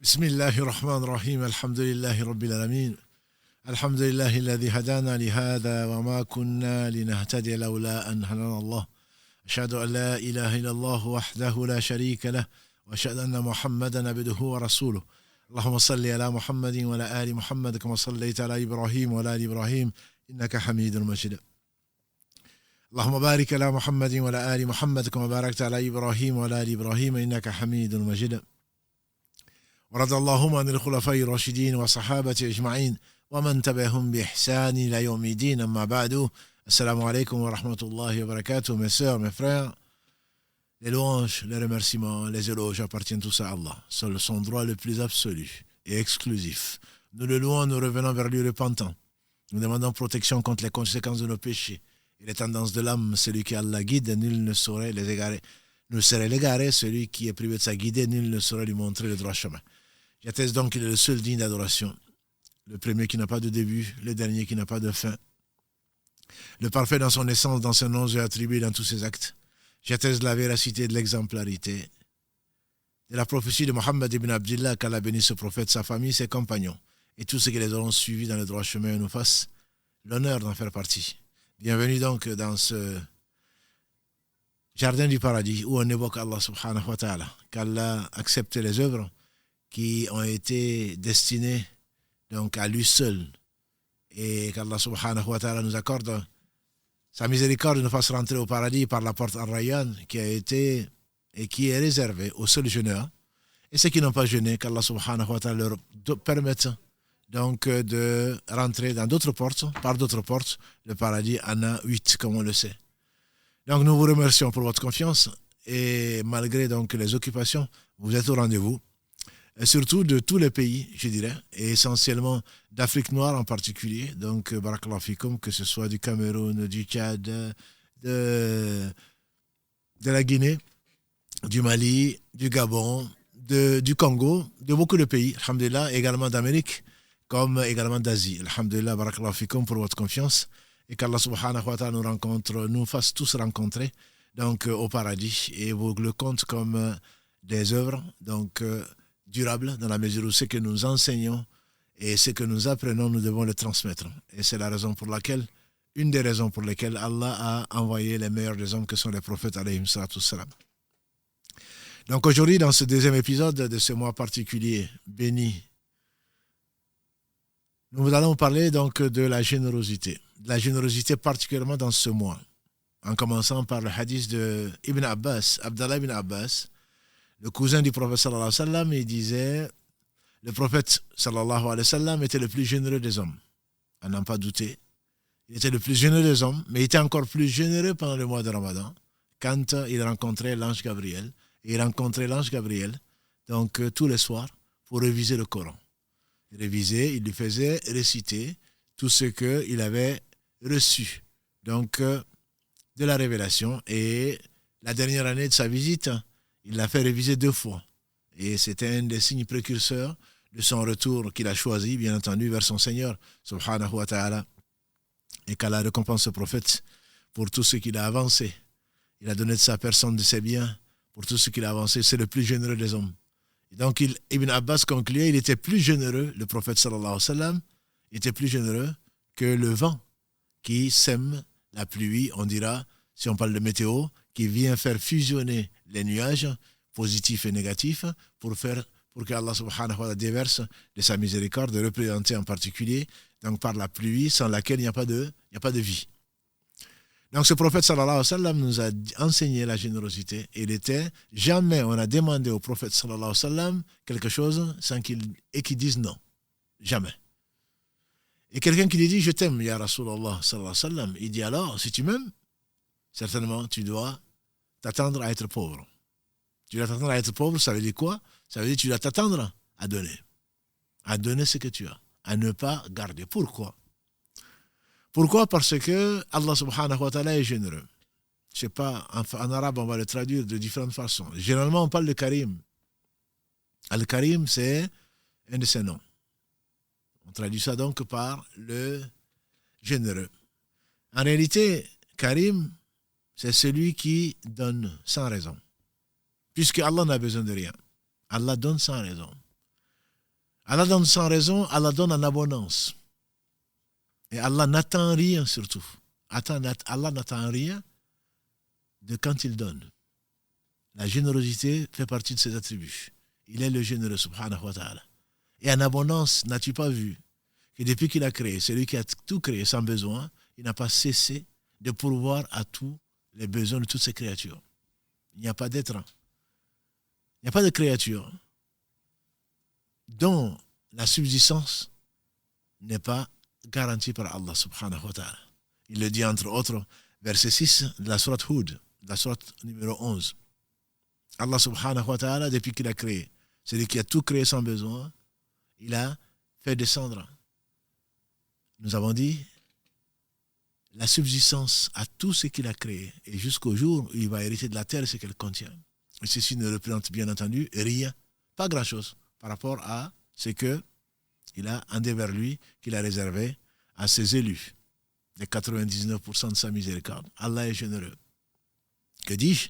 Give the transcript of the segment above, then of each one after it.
بسم الله الرحمن الرحيم الحمد لله رب العالمين الحمد لله الذي هدانا لهذا وما كنا لنهتدي لولا أن هدانا الله أشهد أن لا إله إلا الله وحده لا شريك له وأشهد أن محمدا عبده ورسوله اللهم صل على محمد وعلى آل محمد كما صليت على إبراهيم وعلى آل إبراهيم إنك حميد مجيد اللهم بارك على محمد وعلى آل محمد كما باركت على إبراهيم وعلى آل إبراهيم إنك حميد مجيد ورضى اللهم عن الخلفاء الراشدين وصحابة أجمعين ومن تبعهم بإحسان إلى يوم الدين أما بعد السلام عليكم ورحمة الله وبركاته mes sœurs, mes frères les louanges, les remerciements, les éloges appartiennent tous à Allah seul son droit le plus absolu et exclusif nous le louons, nous revenons vers lui repentant nous demandons protection contre les conséquences de nos péchés et les tendances de l'âme celui qui Allah guide, nul ne saurait les égarer nous serait l'égaré, celui qui est privé de sa guidée, nul ne saurait lui montrer le droit chemin. J'atteste donc qu'il est le seul digne d'adoration, le premier qui n'a pas de début, le dernier qui n'a pas de fin, le parfait dans son essence, dans ses noms et attributs, dans tous ses actes. J'atteste de la véracité, de l'exemplarité, de la prophétie de Mohammed ibn Abdillah, qu'Allah bénisse ce prophète, sa famille, ses compagnons, et tous ceux qui les auront suivis dans le droit chemin nous fassent l'honneur d'en faire partie. Bienvenue donc dans ce Jardin du paradis, où on évoque Allah subhanahu wa ta'ala, qu'Allah accepte les œuvres qui ont été destinées donc à lui seul, et qu'Allah subhanahu wa ta'ala nous accorde sa miséricorde, nous fasse rentrer au paradis par la porte Ar-Rayyan, qui a été et qui est réservée aux seuls jeûneurs, et ceux qui n'ont pas jeûné, qu'Allah subhanahu wa ta'ala leur permette donc de rentrer dans d'autres portes, par d'autres portes. Le paradis en a 8, comme on le sait. Donc nous vous remercions pour votre confiance et malgré donc les occupations, vous êtes au rendez-vous, et surtout de tous les pays, je dirais, et essentiellement d'Afrique noire en particulier, donc barakallahu fikoum, que ce soit du Cameroun, du Tchad, de la Guinée, du Mali, du Gabon, du Congo, de beaucoup de pays, alhamdulillah, également d'Amérique, comme également d'Asie. Alhamdulillah, barakallahu fikoum pour votre confiance. Et qu'Allah subhanahu wa ta'ala nous fasse tous rencontrer donc, au paradis et vous le compte comme des œuvres donc, durables dans la mesure où ce que nous enseignons et ce que nous apprenons, nous devons le transmettre. Et c'est la raison pour laquelle, une des raisons pour lesquelles Allah a envoyé les meilleurs des hommes que sont les prophètes alayhim salatu wassalam. Donc aujourd'hui, dans ce deuxième épisode de ce mois particulier béni, nous allons parler donc de la générosité. De la générosité particulièrement dans ce mois. En commençant par le hadith de Ibn Abbas, Abdallah ibn Abbas, le cousin du prophète sallallahu alayhi wa sallam, il disait, le prophète sallallahu alayhi wa sallam était le plus généreux des hommes. À n'en pas douter. Il était le plus généreux des hommes, mais il était encore plus généreux pendant le mois de Ramadan, quand il rencontrait l'ange Gabriel. Et il rencontrait l'ange Gabriel, donc tous les soirs, pour réviser le Coran. Il lui faisait réciter tout ce qu'il avait reçu donc de la révélation, et la dernière année de sa visite il l'a fait réviser 2 fois et c'était un des signes précurseurs de son retour qu'il a choisi bien entendu vers son Seigneur subhanahu wa ta'ala, et qu'Allah récompense ce prophète pour tout ce qu'il a avancé. Il a donné de sa personne, de ses biens, pour tout ce qu'il a avancé. C'est le plus généreux des hommes. Et donc Ibn Abbas concluait, il était plus généreux, le prophète sallallahu alayhi wa sallam était plus généreux que le vent qui sème la pluie, on dira, si on parle de météo, qui vient faire fusionner les nuages positifs et négatifs pour que Allah subhanahu wa ta'ala déverse de sa miséricorde, représentée en particulier donc par la pluie sans laquelle il n'y a pas de vie. Donc ce prophète sallallahu alayhi wa sallam nous a enseigné la générosité. Jamais on a demandé au prophète sallallahu alayhi wa sallam quelque chose sans qu'il dise non. Jamais. Et quelqu'un qui lui dit, je t'aime, ya Rasulallah sallallahu alayhi wa sallam, il dit alors, si tu m'aimes, certainement tu dois t'attendre à être pauvre. Tu dois t'attendre à être pauvre, ça veut dire quoi? Ça veut dire que tu dois t'attendre à donner. À donner ce que tu as. À ne pas garder. Pourquoi? Pourquoi? Parce que Allah subhanahu wa ta'ala est généreux. Je sais pas, en arabe on va le traduire de différentes façons. Généralement on parle de Karim. Al-Karim c'est un de ses noms. On traduit ça donc par le généreux. En réalité, Karim, c'est celui qui donne sans raison. Puisque Allah n'a besoin de rien. Allah donne sans raison. Allah donne sans raison, Allah donne en abondance. Et Allah n'attend rien surtout. Allah n'attend rien de quand il donne. La générosité fait partie de ses attributs. Il est le généreux, subhanahu wa ta'ala. Et en abondance, n'as-tu pas vu que depuis qu'il a créé, celui qui a tout créé sans besoin, il n'a pas cessé de pourvoir à tous les besoins de toutes ces créatures. Il n'y a pas d'être, il n'y a pas de créature dont la subsistance n'est pas garantie par Allah subhanahu wa ta'ala. Il le dit entre autres, verset 6 de la sourate Hud, de la sourate numéro 11. Allah subhanahu wa ta'ala, depuis qu'il a créé, celui qui a tout créé sans besoin, il a fait descendre. Nous avons dit la subsistance à tout ce qu'il a créé et jusqu'au jour où il va hériter de la terre ce qu'elle contient. Et ceci ne représente bien entendu rien, pas grand-chose par rapport à ce qu'il a envers lui, qu'il a réservé à ses élus, les 99% de sa miséricorde. Allah est généreux. Que dis-je?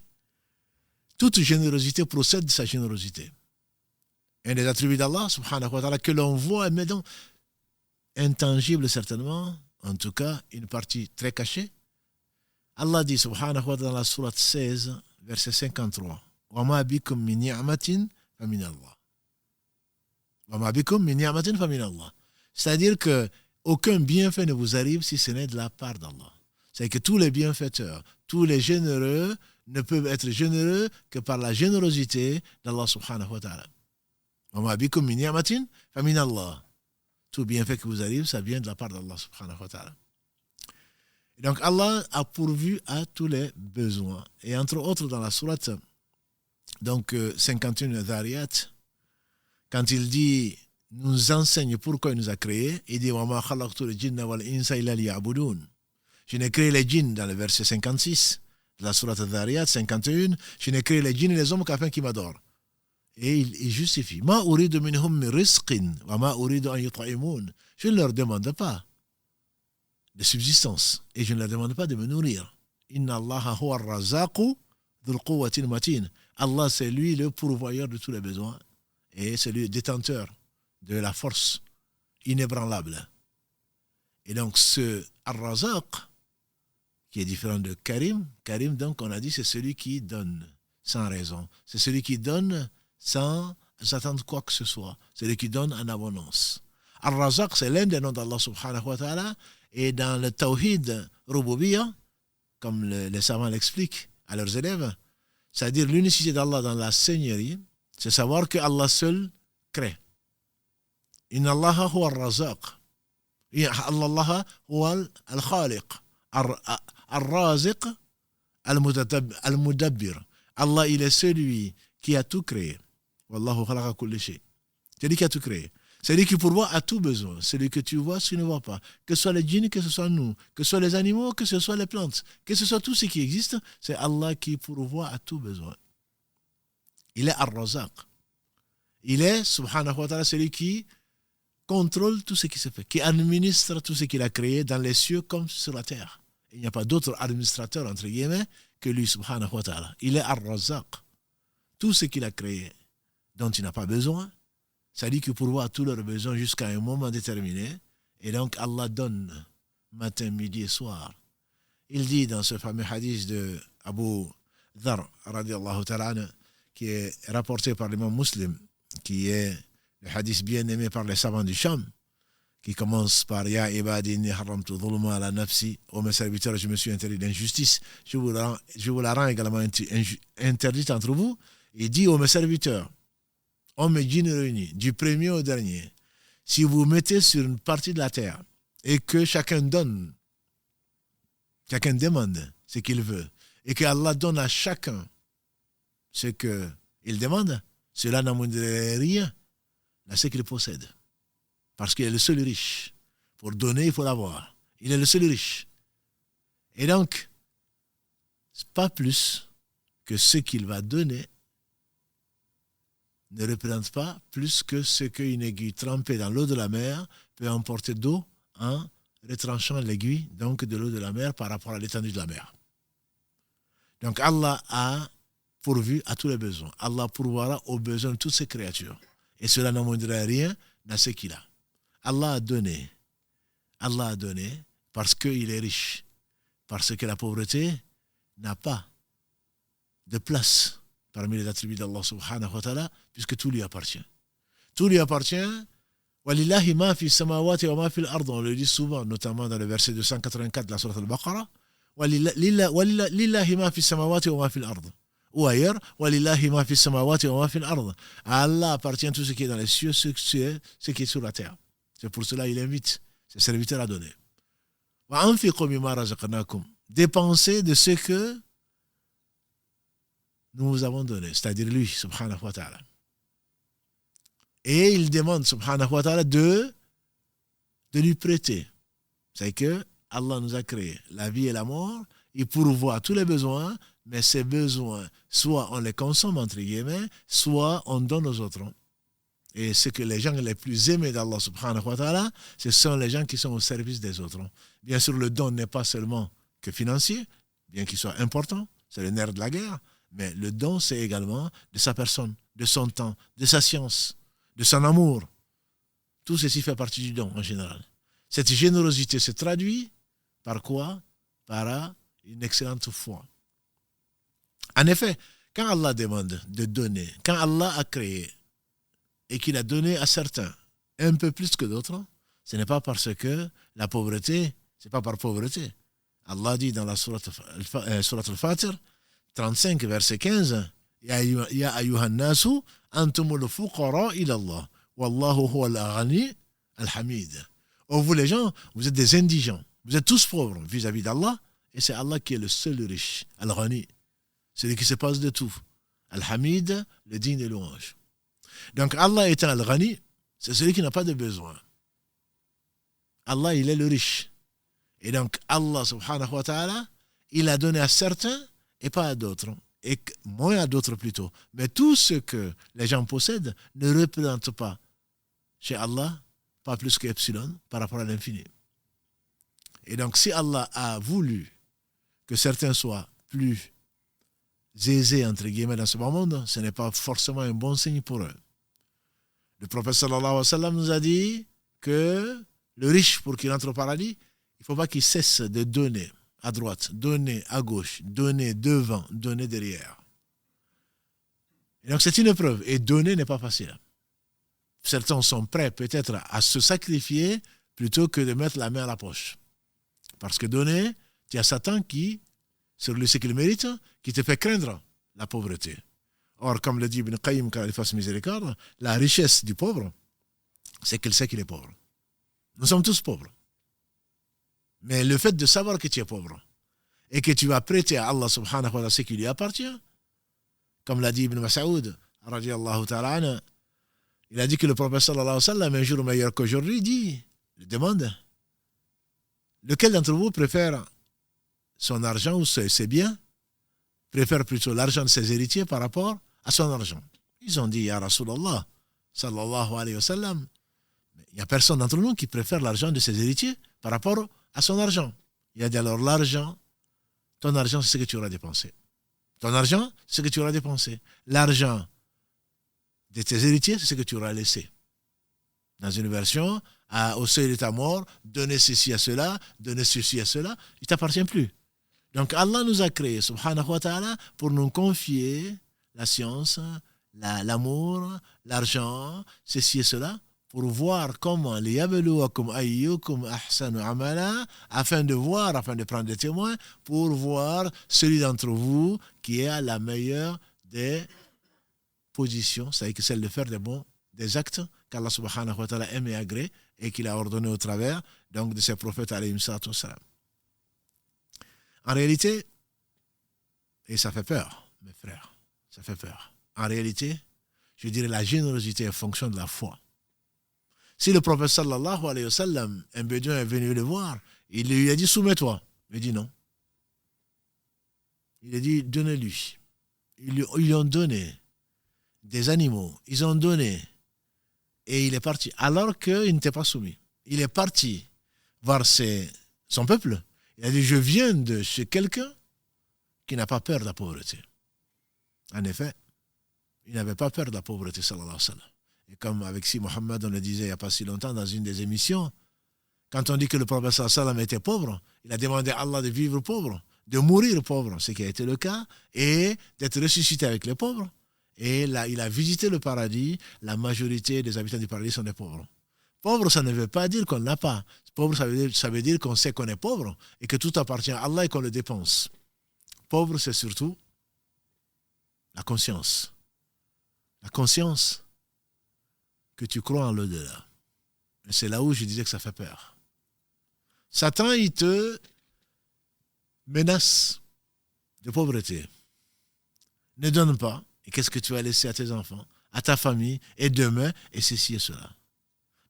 Toute générosité procède de sa générosité. Un des attributs d'Allah, subhanahu wa ta'ala, que l'on voit, mais donc intangible certainement, en tout cas une partie très cachée. Allah dit, subhanahu wa ta'ala, dans la sourate 16, verset 53, وَمَا بِكُم مِّن نِعْمَةٍ فَمِنَ اللَّهِ. وَمَا بِكُم مِّن نِعْمَةٍ فَمِنَ اللَّهِ. C'est-à-dire que aucun bienfait ne vous arrive si ce n'est de la part d'Allah. C'est que tous les bienfaiteurs, tous les généreux ne peuvent être généreux que par la générosité d'Allah subhanahu wa ta'ala. وَمَا بِكُم مِّن نِعْمَةٍ فَمِنَ اللَّهِ. Tout bienfait qui vous arrive, ça vient de la part d'Allah subhanahu wa ta'ala. Et donc Allah a pourvu à tous les besoins. Et entre autres dans la sourate donc 51 Dhariyat, quand il dit, nous enseigne pourquoi il nous a créés, il dit وَمَا خَلَقْتُ الْجِنَّ وَالْإِنسَ إِلَّا لِيَعْبُدُونَ. Je n'ai créé les djinns dans le verset 56 de la sourate Dhariyat 51, je n'ai créé les djinns et les hommes qu'afin qu'ils m'adorent. Et il justifie. Ma uridu minhum min rizqin wa ma uridu an yut'imun. Je ne leur demande pas de subsistance et je ne leur demande pas de me nourrir. Inna Allaha huwa ar-razzaqu dhul quwwati al-matin. Allah, c'est lui le pourvoyeur de tous les besoins et c'est lui le détenteur de la force inébranlable. Et donc ce ar-razzaq qui est différent de Karim, donc on a dit c'est celui qui donne sans raison. C'est celui qui donne sans attendre quoi que ce soit. C'est celui qui donne en abondance. Ar-Razaq, c'est l'un des noms d'Allah subhanahu wa ta'ala. Et dans le Tawhid Rububiyya, comme les savants l'expliquent à leurs élèves, c'est-à-dire l'unicité d'Allah dans la seigneurie, c'est savoir que Allah seul crée. Inna Allaha huwa ar-Razaq. Allah huwa al-Khaliq. Ar-Raziq al-Mudabbir. Allah, il est celui qui a tout créé. Wallahu khalaqa kulli shay. C'est lui qui a tout créé. C'est lui qui pourvoit à tout besoin. C'est lui que tu vois, ce que tu ne vois pas. Que ce soit les djinns, que ce soit nous, que ce soit les animaux, que ce soit les plantes, que ce soit tout ce qui existe, c'est Allah qui pourvoit à tout besoin. Il est Ar-Razaq. Il est, subhanahu wa ta'ala, celui qui contrôle tout ce qui se fait, qui administre tout ce qu'il a créé dans les cieux comme sur la terre. Il n'y a pas d'autre administrateur, entre guillemets, que lui, subhanahu wa ta'ala. Il est Ar-Razaq. Tout ce qu'il a créé, dont il n'a pas besoin, ça dit que pourvoit à tous leurs besoins jusqu'à un moment déterminé. Et donc Allah donne matin, midi et soir. Il dit dans ce fameux hadith de Abu Dhar, radiallahu ta'ala, qui est rapporté par l'imam Muslim, qui est le hadith bien aimé par les savants du Sham, qui commence par Ya ibadi inni haramtu dhulma ala nafsi, ô mes serviteurs, je me suis interdit d'injustice, je vous la rends également interdite entre vous. Il dit ô mes serviteurs, hommes et djinns réunis, du premier au dernier, si vous mettez sur une partie de la terre et que chacun donne, chacun demande ce qu'il veut, et que Allah donne à chacun ce qu'il demande, cela n'amènerait rien à ce qu'il possède. Parce qu'il est le seul riche. Pour donner, il faut l'avoir. Il est le seul riche. Et donc, pas plus que ce qu'il va donner ne représente pas plus que ce qu'une aiguille trempée dans l'eau de la mer peut emporter d'eau en retranchant l'aiguille donc de l'eau de la mer par rapport à l'étendue de la mer. Donc Allah a pourvu à tous les besoins. Allah pourvoira aux besoins de toutes ces créatures. Et cela n'amènera rien dans ce qu'il a. Allah a donné. Allah a donné parce qu'il est riche. Parce que la pauvreté n'a pas de place parmi les attributs d'Allah subhanahu wa ta'ala, puisque tout lui appartient. Tout lui appartient. Walillahi ma fi samawati wa ma fi al-ard. On le dit souvent, notamment dans le verset 284 de la sourate Al-Baqarah. Walillahi ma fi samawati wa ma fi al-ard. Ou ailleurs, Walillahi ma fi samawati wa ma fi al-ard. À Allah appartient tout ce qui est dans les cieux, ce qui est sur la terre. C'est pour cela qu'il invite ses serviteurs à donner. Wa anfiqu mimma razaqnakum. Dépensez de ce que nous vous avons donné, c'est-à-dire lui, subhanahu wa ta'ala. Et il demande, subhanahu wa ta'ala, de lui prêter. C'est que Allah nous a créé la vie et la mort, il pourvoit tous les besoins, mais ces besoins, soit on les consomme, entre guillemets, soit on donne aux autres. Et ce que les gens les plus aimés d'Allah, subhanahu wa ta'ala, ce sont les gens qui sont au service des autres. Bien sûr, le don n'est pas seulement que financier, bien qu'il soit important, c'est le nerf de la guerre, mais le don, c'est également de sa personne, de son temps, de sa science, de son amour. Tout ceci fait partie du don en général. Cette générosité se traduit par quoi? Par une excellente foi. En effet, quand Allah demande de donner, quand Allah a créé et qu'il a donné à certains un peu plus que d'autres, ce n'est pas parce que la pauvreté, ce n'est pas par pauvreté. Allah dit dans la sourate Al-Fatir, 35, verset 15, Ya ayyuhan nasu, antumul fuqara ila Allah, wallahu huwa al-ghani al-hamid. Oh, vous les gens, vous êtes des indigents, vous êtes tous pauvres vis-à-vis d'Allah, et c'est Allah qui est le seul riche, al-ghani, celui qui se passe de tout, al-hamid, le digne des louanges. Donc Allah étant al-ghani, c'est celui qui n'a pas de besoin. Allah, il est le riche. Et donc Allah subhanahu wa ta'ala, il a donné à certains et pas à d'autres, et moins à d'autres plutôt. Mais tout ce que les gens possèdent ne représente pas chez Allah pas plus qu'epsilon par rapport à l'infini. Et donc si Allah a voulu que certains soient plus aisés entre guillemets dans ce bas monde, ce n'est pas forcément un bon signe pour eux. Le prophète sallallahu alayhi wa sallam nous a dit que le riche, pour qu'il entre au paradis, il ne faut pas qu'il cesse de donner à droite, donner à gauche, donner devant, donner derrière. Et donc c'est une épreuve. Et donner n'est pas facile. Certains sont prêts peut-être à se sacrifier plutôt que de mettre la main à la poche. Parce que donner, tu as Satan qui, sur le ce qu'il mérite, qui te fait craindre la pauvreté. Or, comme le dit Ibn Qayyim, quand il fasse miséricorde, la richesse du pauvre, c'est qu'il sait qu'il est pauvre. Nous sommes tous pauvres. Mais le fait de savoir que tu es pauvre et que tu vas prêter à Allah subhanahu wa ta'ala ce qui lui appartient, comme l'a dit Ibn Mas'ud, radiyallahu ta'ala, il a dit que le prophète sallallahu alayhi wa sallam, un jour meilleur qu'aujourd'hui, dit, il demande, lequel d'entre vous préfère son argent ou ses biens, préfère plutôt l'argent de ses héritiers par rapport à son argent. Ils ont dit, Ya Rasulallah, sallallahu alayhi wa sallam, il n'y a personne d'entre nous qui préfère l'argent de ses héritiers par rapport à son argent. Il a dit alors l'argent, ton argent c'est ce que tu auras dépensé. Ton argent, c'est ce que tu auras dépensé. L'argent de tes héritiers, c'est ce que tu auras laissé. Dans une version, au seuil de ta mort, donner ceci à cela, donner ceci à cela, il ne t'appartient plus. Donc Allah nous a créés, subhanahu wa ta'ala, pour nous confier la science, l'amour, l'argent, ceci et cela, pour voir comment liyabluwakum ayyukum ahsanu amala, afin de prendre des témoins, pour voir celui d'entre vous qui est à la meilleure des positions, c'est-à-dire celle de faire des actes qu'Allah subhanahu wa ta'ala aime et agrée et qu'il a ordonné au travers donc de ses prophètes alayhim salatu wassalam. En réalité, et ça fait peur, mes frères, ça fait peur. En réalité, je dirais la générosité est fonction de la foi. Si le prophète sallallahu alayhi wa sallam, un bédouin est venu le voir, il lui a dit soumets-toi. Il dit non. Il a dit donnez-lui. Ils lui ont donné des animaux, ils ont donné et il est parti alors qu'il n'était pas soumis. Il est parti voir son peuple. Il a dit je viens de chez quelqu'un qui n'a pas peur de la pauvreté. En effet, il n'avait pas peur de la pauvreté sallallahu alayhi wa sallam. Et comme avec Si Mohammed, on le disait il n'y a pas si longtemps dans une des émissions, quand on dit que le prophète sallam était pauvre, il a demandé à Allah de vivre pauvre, de mourir pauvre, ce qui a été le cas, et d'être ressuscité avec les pauvres. Et là, il a visité le paradis, la majorité des habitants du paradis sont des pauvres. Pauvre, ça ne veut pas dire qu'on n'a pas. Pauvre, ça veut dire qu'on sait qu'on est pauvre et que tout appartient à Allah et qu'on le dépense. Pauvre, c'est surtout la conscience. La conscience que tu crois en l'au-delà. Et c'est là où je disais que ça fait peur. Satan, il te menace de pauvreté. Ne donne pas. Et qu'est-ce que tu vas laisser à tes enfants, à ta famille, et demain, et ceci et cela.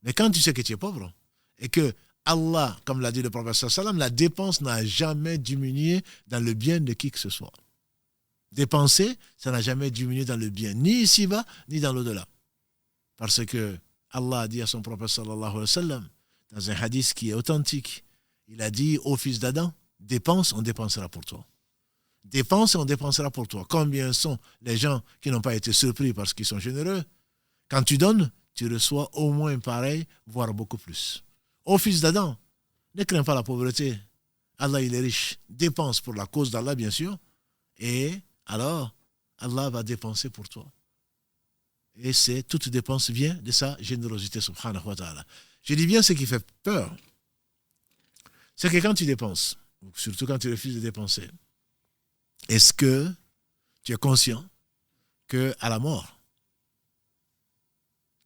Mais quand tu sais que tu es pauvre, et que Allah, comme l'a dit le prophète sallam, la dépense n'a jamais diminué dans le bien de qui que ce soit. Dépenser, ça n'a jamais diminué dans le bien, ni ici-bas, ni dans l'au-delà. Parce que Allah a dit à son prophète sallallahu alayhi wa sallam, dans un hadith qui est authentique, il a dit au fils d'Adam, dépense, on dépensera pour toi. Dépense et on dépensera pour toi. Combien sont les gens qui n'ont pas été surpris parce qu'ils sont généreux? Quand tu donnes, tu reçois au moins pareil, voire beaucoup plus. Ô fils d'Adam, ne crains pas la pauvreté. Allah, il est riche. Dépense pour la cause d'Allah, bien sûr. Et alors, Allah va dépenser pour toi. Et toute dépense vient de sa générosité, subhanahu wa ta'ala. Je dis bien ce qui fait peur. C'est que quand tu dépenses, surtout quand tu refuses de dépenser, est-ce que tu es conscient qu'à la mort,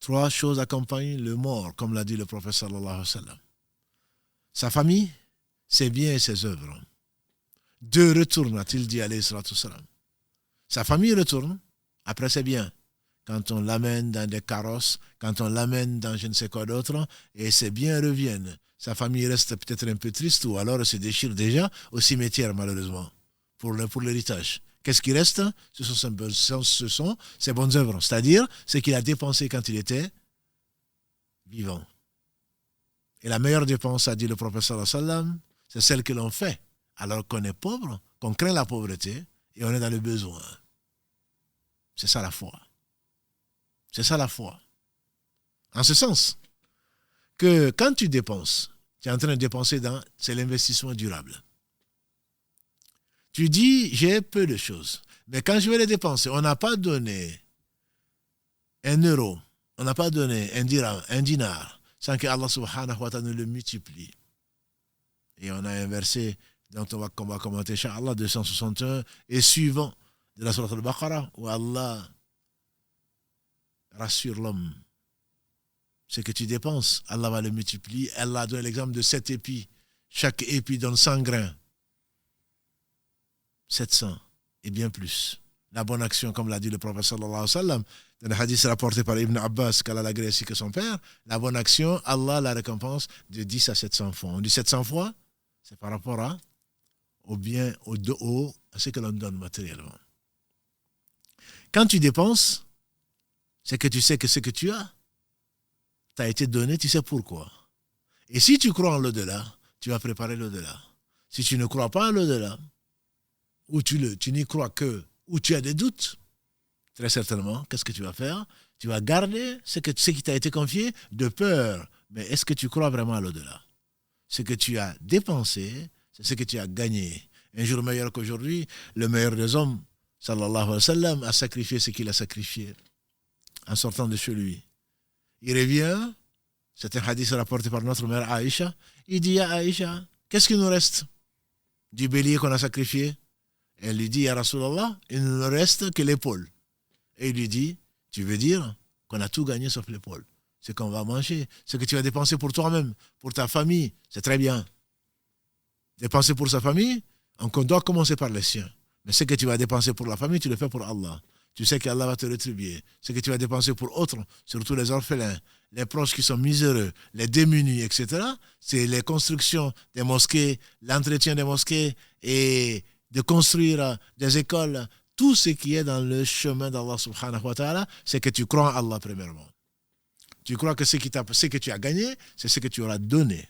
3 choses accompagnent le mort, comme l'a dit le prophète sallallahu alayhi wa sallam. Sa famille, ses biens et ses œuvres. 2 retournent, a-t-il dit alayhi salatu salam. Sa famille retourne, après ses biens. Quand on l'amène dans des carrosses, quand on l'amène dans je ne sais quoi d'autre, et ses biens reviennent. Sa famille reste peut-être un peu triste ou alors elle se déchire déjà au cimetière, malheureusement. Pour l'héritage. Qu'est-ce qui reste? Ce sont ses bonnes œuvres, c'est-à-dire ce qu'il a dépensé quand il était vivant. Et la meilleure dépense, a dit le prophète sallallahu alayhi wa sallam, c'est celle que l'on fait alors qu'on est pauvre, qu'on craint la pauvreté et on est dans le besoin. C'est ça la foi. C'est ça la foi. En ce sens que quand tu dépenses, tu es en train de dépenser c'est l'investissement durable. Tu dis, j'ai peu de choses. Mais quand je vais les dépenser, on n'a pas donné 1 euro, on n'a pas donné un dirham, un dinar, sans que Allah subhanahu wa ta'ala ne le multiplie. Et on a un verset dont on va commenter, Inch'Allah, 261 et suivant de la sourate al-Baqarah, où Allah rassure l'homme. Ce que tu dépenses, Allah va le multiplier. Allah donne l'exemple de 7 épis. Chaque épi donne 100 grains. 700 et bien plus. La bonne action, comme l'a dit le prophète sallallahu alayhi wa sallam, dans le hadith rapporté par Ibn Abbas, qu'Allah l'a gré que son père, la bonne action, Allah la récompense de 10 à 700 fois. On dit 700 fois, c'est par rapport au bien, à ce que l'on donne matériellement. Quand tu dépenses, c'est que tu sais que ce que tu as t'a été donné, tu sais pourquoi. Et si tu crois en l'au-delà, tu vas préparer l'au-delà. Si tu ne crois pas en l'au-delà, ou tu n'y crois que, ou tu as des doutes, très certainement, qu'est-ce que tu vas faire? Tu vas garder ce qui t'a été confié de peur. Mais est-ce que tu crois vraiment à l'au-delà? Ce que tu as dépensé, c'est ce que tu as gagné. Un jour meilleur qu'aujourd'hui, le meilleur des hommes, sallallahu alayhi wa sallam, a sacrifié ce qu'il a sacrifié en sortant de chez lui. Il revient, c'est un hadith rapporté par notre mère Aïcha, il dit à Aïcha, qu'est-ce qu'il nous reste du bélier qu'on a sacrifié? Elle lui dit, ya Rasulallah, il ne nous reste que l'épaule. Et il lui dit, tu veux dire qu'on a tout gagné sauf l'épaule? Ce qu'on va manger, ce que tu vas dépenser pour toi-même, pour ta famille, c'est très bien. Dépenser pour sa famille, on doit commencer par les siens. Mais ce que tu vas dépenser pour la famille, tu le fais pour Allah. Tu sais qu'Allah va te rétribuer. Ce que tu vas dépenser pour autres, surtout les orphelins, les proches qui sont miséreux, les démunis, etc., c'est les constructions des mosquées, l'entretien des mosquées et de construire des écoles. Tout ce qui est dans le chemin d'Allah subhanahu wa ta'ala, c'est que tu crois en Allah premièrement. Tu crois que ce que tu as gagné, c'est ce que tu auras donné.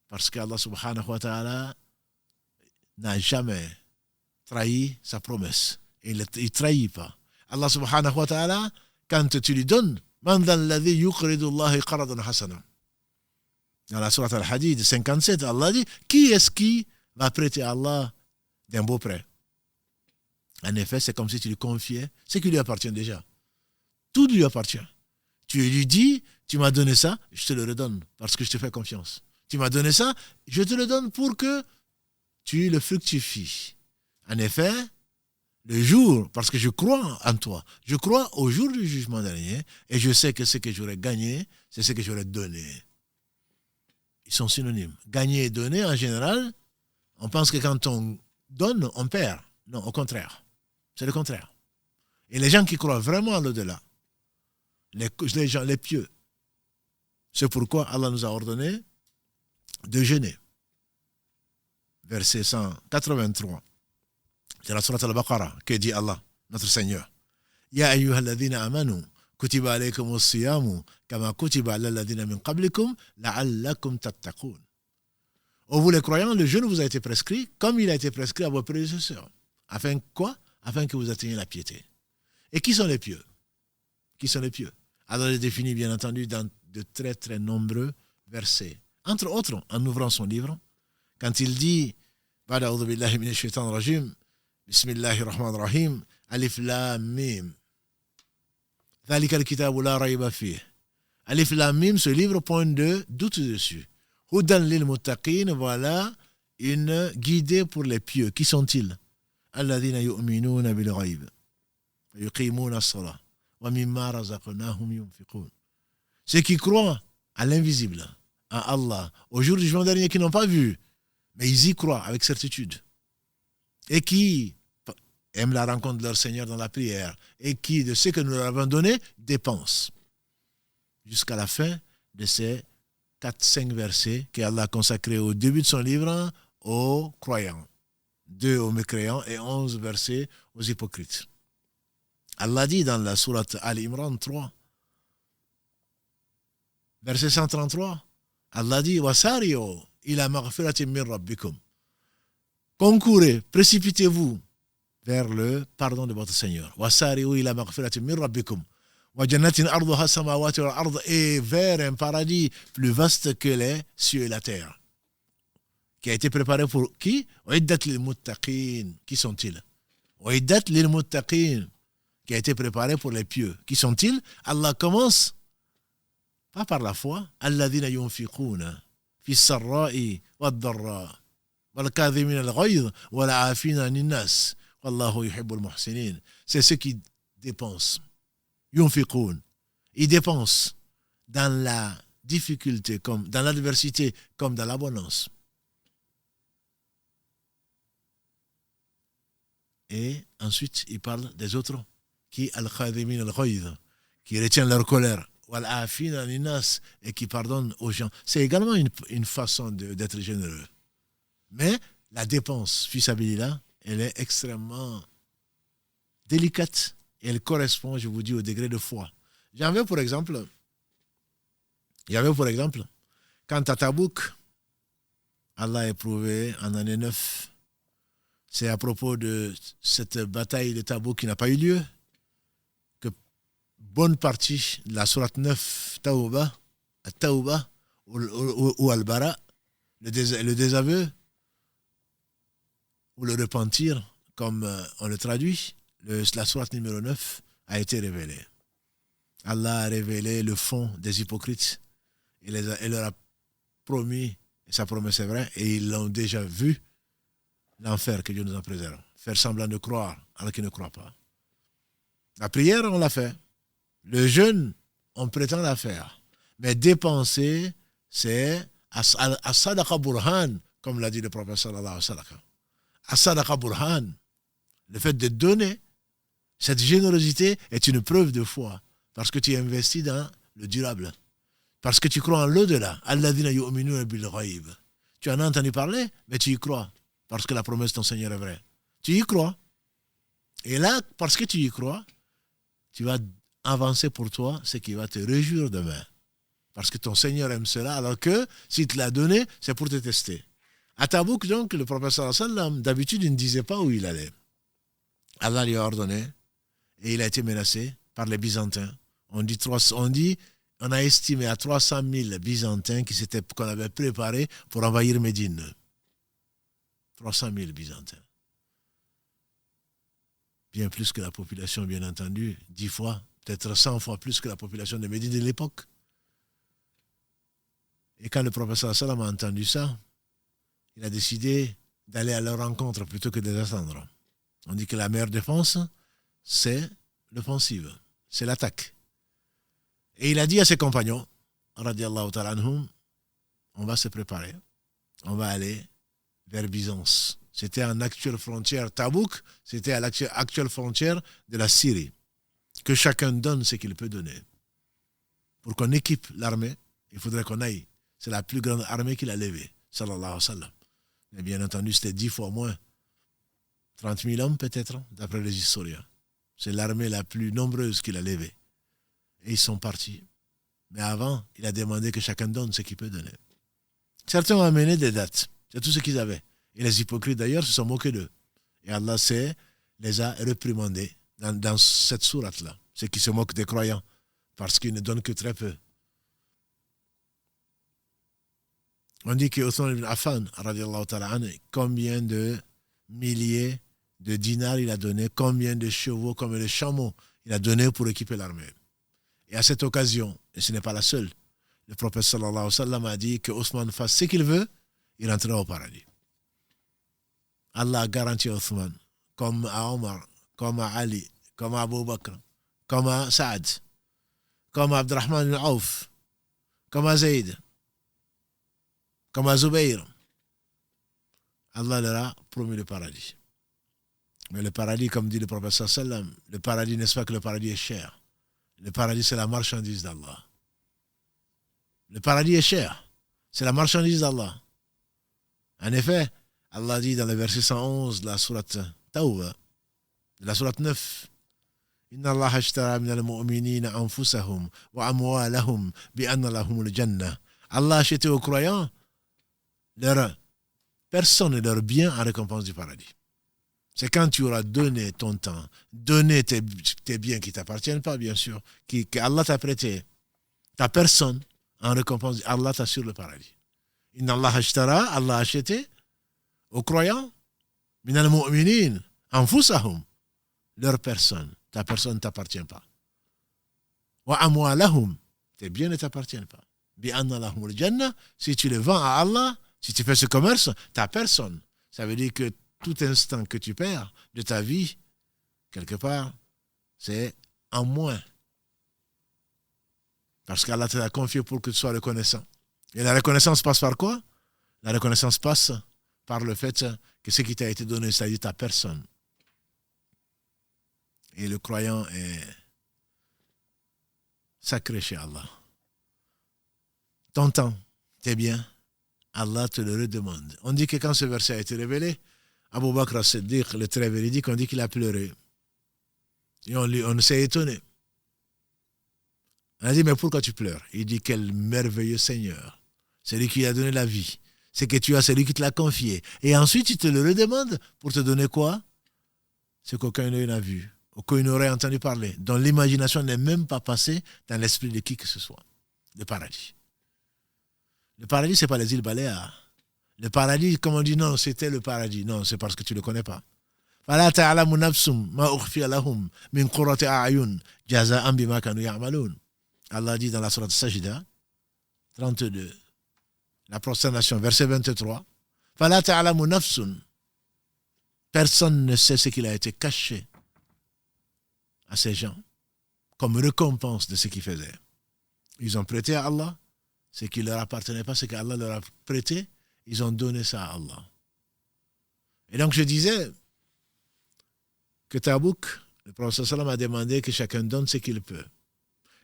Parce qu'Allah subhanahu wa ta'ala n'a jamais trahi sa promesse. Il ne trahit pas. Allah subhanahu wa ta'ala, quand tu lui donnes, Man dha alladhi yuqridu Allahi qaradan hasana. Dans la sourate Al-Hadid 57, Allah dit, qui est-ce qui va prêter à Allah d'un beau prêt? En effet, c'est comme si tu lui confiais ce qui lui appartient déjà. Tout lui appartient. Tu lui dis, tu m'as donné ça, je te le redonne parce que je te fais confiance. Tu m'as donné ça, je te le donne pour que tu le fructifies. En effet, le jour, parce que je crois en toi, je crois au jour du jugement dernier et je sais que ce que j'aurais gagné, c'est ce que j'aurais donné. Ils sont synonymes. Gagner et donner, en général, on pense que quand on donne, on perd. Non, au contraire. C'est le contraire. Et les gens qui croient vraiment à l'au-delà, les gens, les pieux, c'est pourquoi Allah nous a ordonné de jeûner. Verset 183. C'est la sourate Al-Baqarah que dit Allah, notre Seigneur. Ya ayyuhalladhina amanu, kutiba alaykumus siyamu, kama kutiba ala alladhina min qablikum, la'allakum tattaqun. Ô vous les croyants, le jeûne vous a été prescrit comme il a été prescrit à vos prédécesseurs. Afin quoi? Afin que vous atteigniez la piété. Et qui sont les pieux? Qui sont les pieux? Allah les définit bien entendu dans de très très nombreux versets. Entre autres, en ouvrant son livre, quand il dit Ba'd a'udhu billahi minash shaitanir rajim, Bismillahir rahmanir rahim, Alif Lam Mim. Dhalika al-kitabu la rayba fih. Alif Lam Mim, ce livre, point de doute dessus. Hudan lil muttaqin, voilà une guidée pour les pieux. Qui sont-ils? Alladhina yu'minuna bil ghayb. Yuqimuna as-salah. Wa mimma razaqnahum yunfiqun. Ceux qui croient à l'invisible, à Allah, au jour du jugement dernier, qui n'ont pas vu, mais ils y croient avec certitude. Et qui aiment la rencontre de leur Seigneur dans la prière. Et qui, de ce que nous leur avons donné, dépensent. Jusqu'à la fin de ces 4-5 versets qu'Allah a consacrés au début de son livre aux croyants. 2 aux mécréants et 11 versets aux hypocrites. Allah dit dans la sourate Al-Imran 3, verset 133, Allah dit Wasari'u ila maghfiratin min rabbikum. Concourez, précipitez-vous vers le pardon de votre Seigneur. Wasari'u ila maghfiratin min rabbikum. Wa jannatin arduha samawati wal ard, et vers un paradis plus vaste que les cieux et la terre. Qui a été préparé pour qui? Uiddat lil muttaqin. Qui sont-ils? Uiddat lil muttaqin. Qui a été préparé pour les pieux. Qui sont-ils? Allah commence pas par la foi. Alladhina yunfiquna fi sarra'i wad darra wal kadhimina al ghayz wal 'afina 'anil nas wallahu yuhibbul muhsinin. C'est ceux qui dépensent. Yunfiqun. Ils dépensent dans la difficulté comme dans l'adversité comme dans l'abondance. Et ensuite, il parle des autres qui al-khadimin al-ghayz, qui retiennent leur colère, wal-afina an-nas, et qui pardonnent aux gens. C'est également une façon d'être généreux. Mais la dépense, fi sabilillah, elle est extrêmement délicate et elle correspond, je vous dis, au degré de foi. Il y avait pour exemple, quand à Tabouk, Allah a éprouvé en année 9. C'est à propos de cette bataille de Tabouk qui n'a pas eu lieu que bonne partie de la sourate 9 Tawbah ou Al-Bara, le désaveu ou le repentir, comme on le traduit, la sourate numéro 9 a été révélée. Allah a révélé le fond des hypocrites. Il leur a promis, et sa promesse est vraie, et ils l'ont déjà vu, l'enfer, que Dieu nous en préserve. Faire semblant de croire alors qu'ils ne croient pas. La prière, on l'a fait. Le jeûne, on prétend la faire. Mais dépenser, c'est as-sadaqa burhan, comme l'a dit le prophète sallallahu alayhi wa sallam. As-sadaqa burhan, le fait de donner, cette générosité est une preuve de foi. Parce que tu investis dans le durable. Parce que tu crois en l'au-delà. Alladhina yu'minuna bil ghayb. Tu en as entendu parler, mais tu y crois. Parce que la promesse de ton Seigneur est vraie. Tu y crois. Et là, parce que tu y crois, tu vas avancer pour toi ce qui va te réjouir demain. Parce que ton Seigneur aime cela, alors que s'il te l'a donné, c'est pour te tester. À Tabouk, donc, le prophète sallallahu alayhi wa sallam, d'habitude, il ne disait pas où il allait. Allah lui a ordonné, et il a été menacé par les Byzantins, On a estimé à 300 000 Byzantins qu'on avait préparés pour envahir Médine. 300 000 Byzantins. Bien plus que la population, bien entendu, 10 fois, peut-être 100 fois plus que la population de Médine de l'époque. Et quand le professeur Sallam a entendu ça, il a décidé d'aller à leur rencontre plutôt que de les attendre. On dit que la meilleure défense, c'est l'offensive, c'est l'attaque. Et il a dit à ses compagnons, radiallahu ta'ala anhum, on va se préparer, on va aller vers Byzance. C'était en actuelle frontière Tabouk, c'était à l'actuelle frontière de la Syrie. Que chacun donne ce qu'il peut donner. Pour qu'on équipe l'armée, il faudrait qu'on aille. C'est la plus grande armée qu'il a levée, sallallahu alayhi wa sallam. Et bien entendu, c'était 10 fois moins. 30 000 hommes peut-être, d'après les historiens. C'est l'armée la plus nombreuse qu'il a levée. Et ils sont partis. Mais avant, il a demandé que chacun donne ce qu'il peut donner. Certains ont amené des dates. C'est tout ce qu'ils avaient. Et les hypocrites d'ailleurs se sont moqués d'eux. Et Allah les a réprimandés dans cette sourate-là. Ceux qui se moquent des croyants. Parce qu'ils ne donnent que très peu. On dit que Othman ibn Affan, radiallahu ta'ala anhu, combien de milliers de dinars il a donné, combien de chevaux, combien de chameaux il a donné pour équiper l'armée. Et à cette occasion, et ce n'est pas la seule, le prophète sallallahu alayhi wa sallam a dit que Othman fasse ce qu'il veut, il rentrera au paradis. Allah a garanti à Othman, comme à Omar, comme à Ali, comme à Abu Bakr, comme à Saad, comme à Abdurrahman ibn Auf, comme à Zayd, comme à Zubayr. Allah leur a promis le paradis. Mais le paradis, comme dit le prophète sallallahu alayhi wa sallam, le paradis, n'est-ce pas que le paradis est cher? Le paradis, c'est la marchandise d'Allah. Le paradis est cher. C'est la marchandise d'Allah. En effet, Allah dit dans le verset 111 de la sourate Tawbah, de la sourate 9, Inna Allah ashtara min al-mu'minina anfusahum wa amwalahum bi anna lahumul jannah. Allah a acheté aux croyants leur personne et leurs biens en récompense du paradis. C'est quand tu auras donné ton temps, donné tes biens qui ne t'appartiennent pas, bien sûr, qu'Allah t'a prêté, ta personne, en récompense, Allah t'assure le paradis. Inna Allah ashtara, Allah a acheté aux croyants, minal mu'minin, anfusahum, leur personne. Ta personne ne t'appartient pas. Wa amwalahum, tes biens ne t'appartiennent pas. Bi anna lahumul jannah, si tu les vends à Allah, si tu fais ce commerce, ta personne. Ça veut dire que tout instant que tu perds de ta vie, quelque part, c'est en moins. Parce qu'Allah te l'a confié pour que tu sois reconnaissant. Et la reconnaissance passe par quoi? La reconnaissance passe par le fait que ce qui t'a été donné, c'est-à-dire ta personne. Et le croyant est sacré chez Allah. Ton temps, tes biens, Allah te le redemande. On dit que quand ce verset a été révélé, Abu Bakr as-Siddiq, le très véridique, on dit qu'il a pleuré. Et on s'est étonné. On a dit, mais pourquoi tu pleures? Il dit, quel merveilleux Seigneur. C'est lui qui a donné la vie. C'est que tu as, c'est lui qui te l'a confié. Et ensuite, il te le redemande pour te donner quoi? Ce qu'aucun œil n'a vu, aucun n'aurait entendu parler, dont l'imagination n'est même pas passée dans l'esprit de qui que ce soit. Le paradis. Le paradis, ce n'est pas les îles Baléares. Le paradis, comme on dit, non, c'était le paradis. Non, c'est parce que tu ne le connais pas. فَلَا تَعْلَمُ نَفْسٌ مَا أُخْفِيَ لَهُمْ مِنْ قُرَّةِ أَعْيُنٍ جَزَاءً بِمَا كَانُوا يَعْمَلُونَ. Allah dit dans la sourate Sajda, 32, la prosternation, verset 23, فَلَا تَعْلَمُ نَفْسٌ. Personne ne sait ce qu'il a été caché à ces gens comme récompense de ce qu'ils faisaient. Ils ont prêté à Allah ce qui ne leur appartenait pas, ce qu'Allah leur a prêté, ils ont donné ça à Allah. Et donc je disais que Tabouk, le prophète sallam a demandé que chacun donne ce qu'il peut.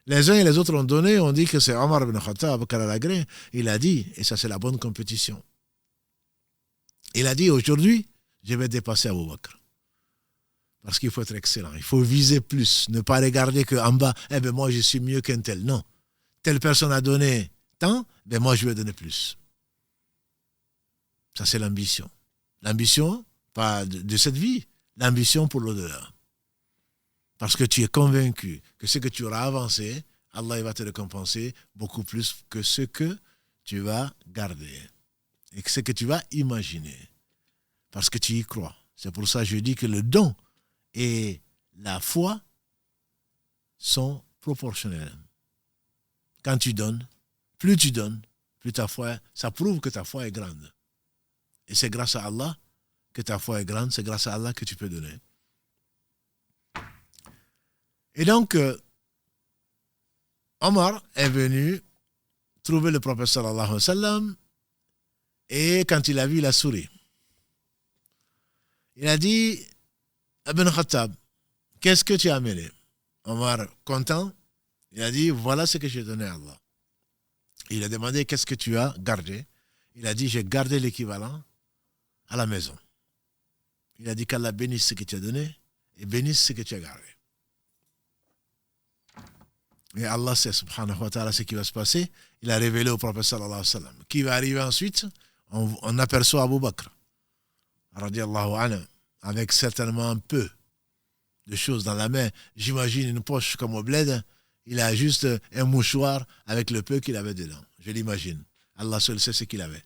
Les uns et les autres ont donné, on dit que c'est Omar ibn Khattab, Kalalagré, il a dit, et ça c'est la bonne compétition, il a dit aujourd'hui, je vais dépasser Abu Bakr. Parce qu'il faut être excellent, il faut viser plus, ne pas regarder qu'en bas, moi je suis mieux qu'un tel. Non, telle personne a donné tant, moi je vais donner plus. Ça c'est l'ambition. L'ambition, pas de cette vie, l'ambition pour l'au-delà. Parce que tu es convaincu que ce que tu auras avancé, Allah il va te récompenser beaucoup plus que ce que tu vas garder et que ce que tu vas imaginer. Parce que tu y crois. C'est pour ça que je dis que le don et la foi sont proportionnels. Quand tu donnes, plus ta foi, ça prouve que ta foi est grande. Et c'est grâce à Allah que ta foi est grande, c'est grâce à Allah que tu peux donner. Et donc, Omar est venu trouver le prophète sallallahu alayhi wa sallam et quand il a vu, il a souri. Il a dit, Ibn Khattab, qu'est-ce que tu as amené? Omar, content, il a dit, voilà ce que j'ai donné à Allah. Il a demandé, qu'est-ce que tu as gardé? Il a dit, j'ai gardé l'équivalent à la maison. Il a dit qu'Allah bénisse ce que tu as donné et bénisse ce que tu as gardé. Et Allah sait, subhanahu wa ta'ala, ce qui va se passer. Il a révélé au prophète sallallahu alayhi wa sallam. Qui va arriver ensuite? On aperçoit Abu Bakr, radiallahu anhu, avec certainement un peu de choses dans la main. J'imagine une poche comme au bled. Il a juste un mouchoir avec le peu qu'il avait dedans. Je l'imagine. Allah seul sait ce qu'il avait.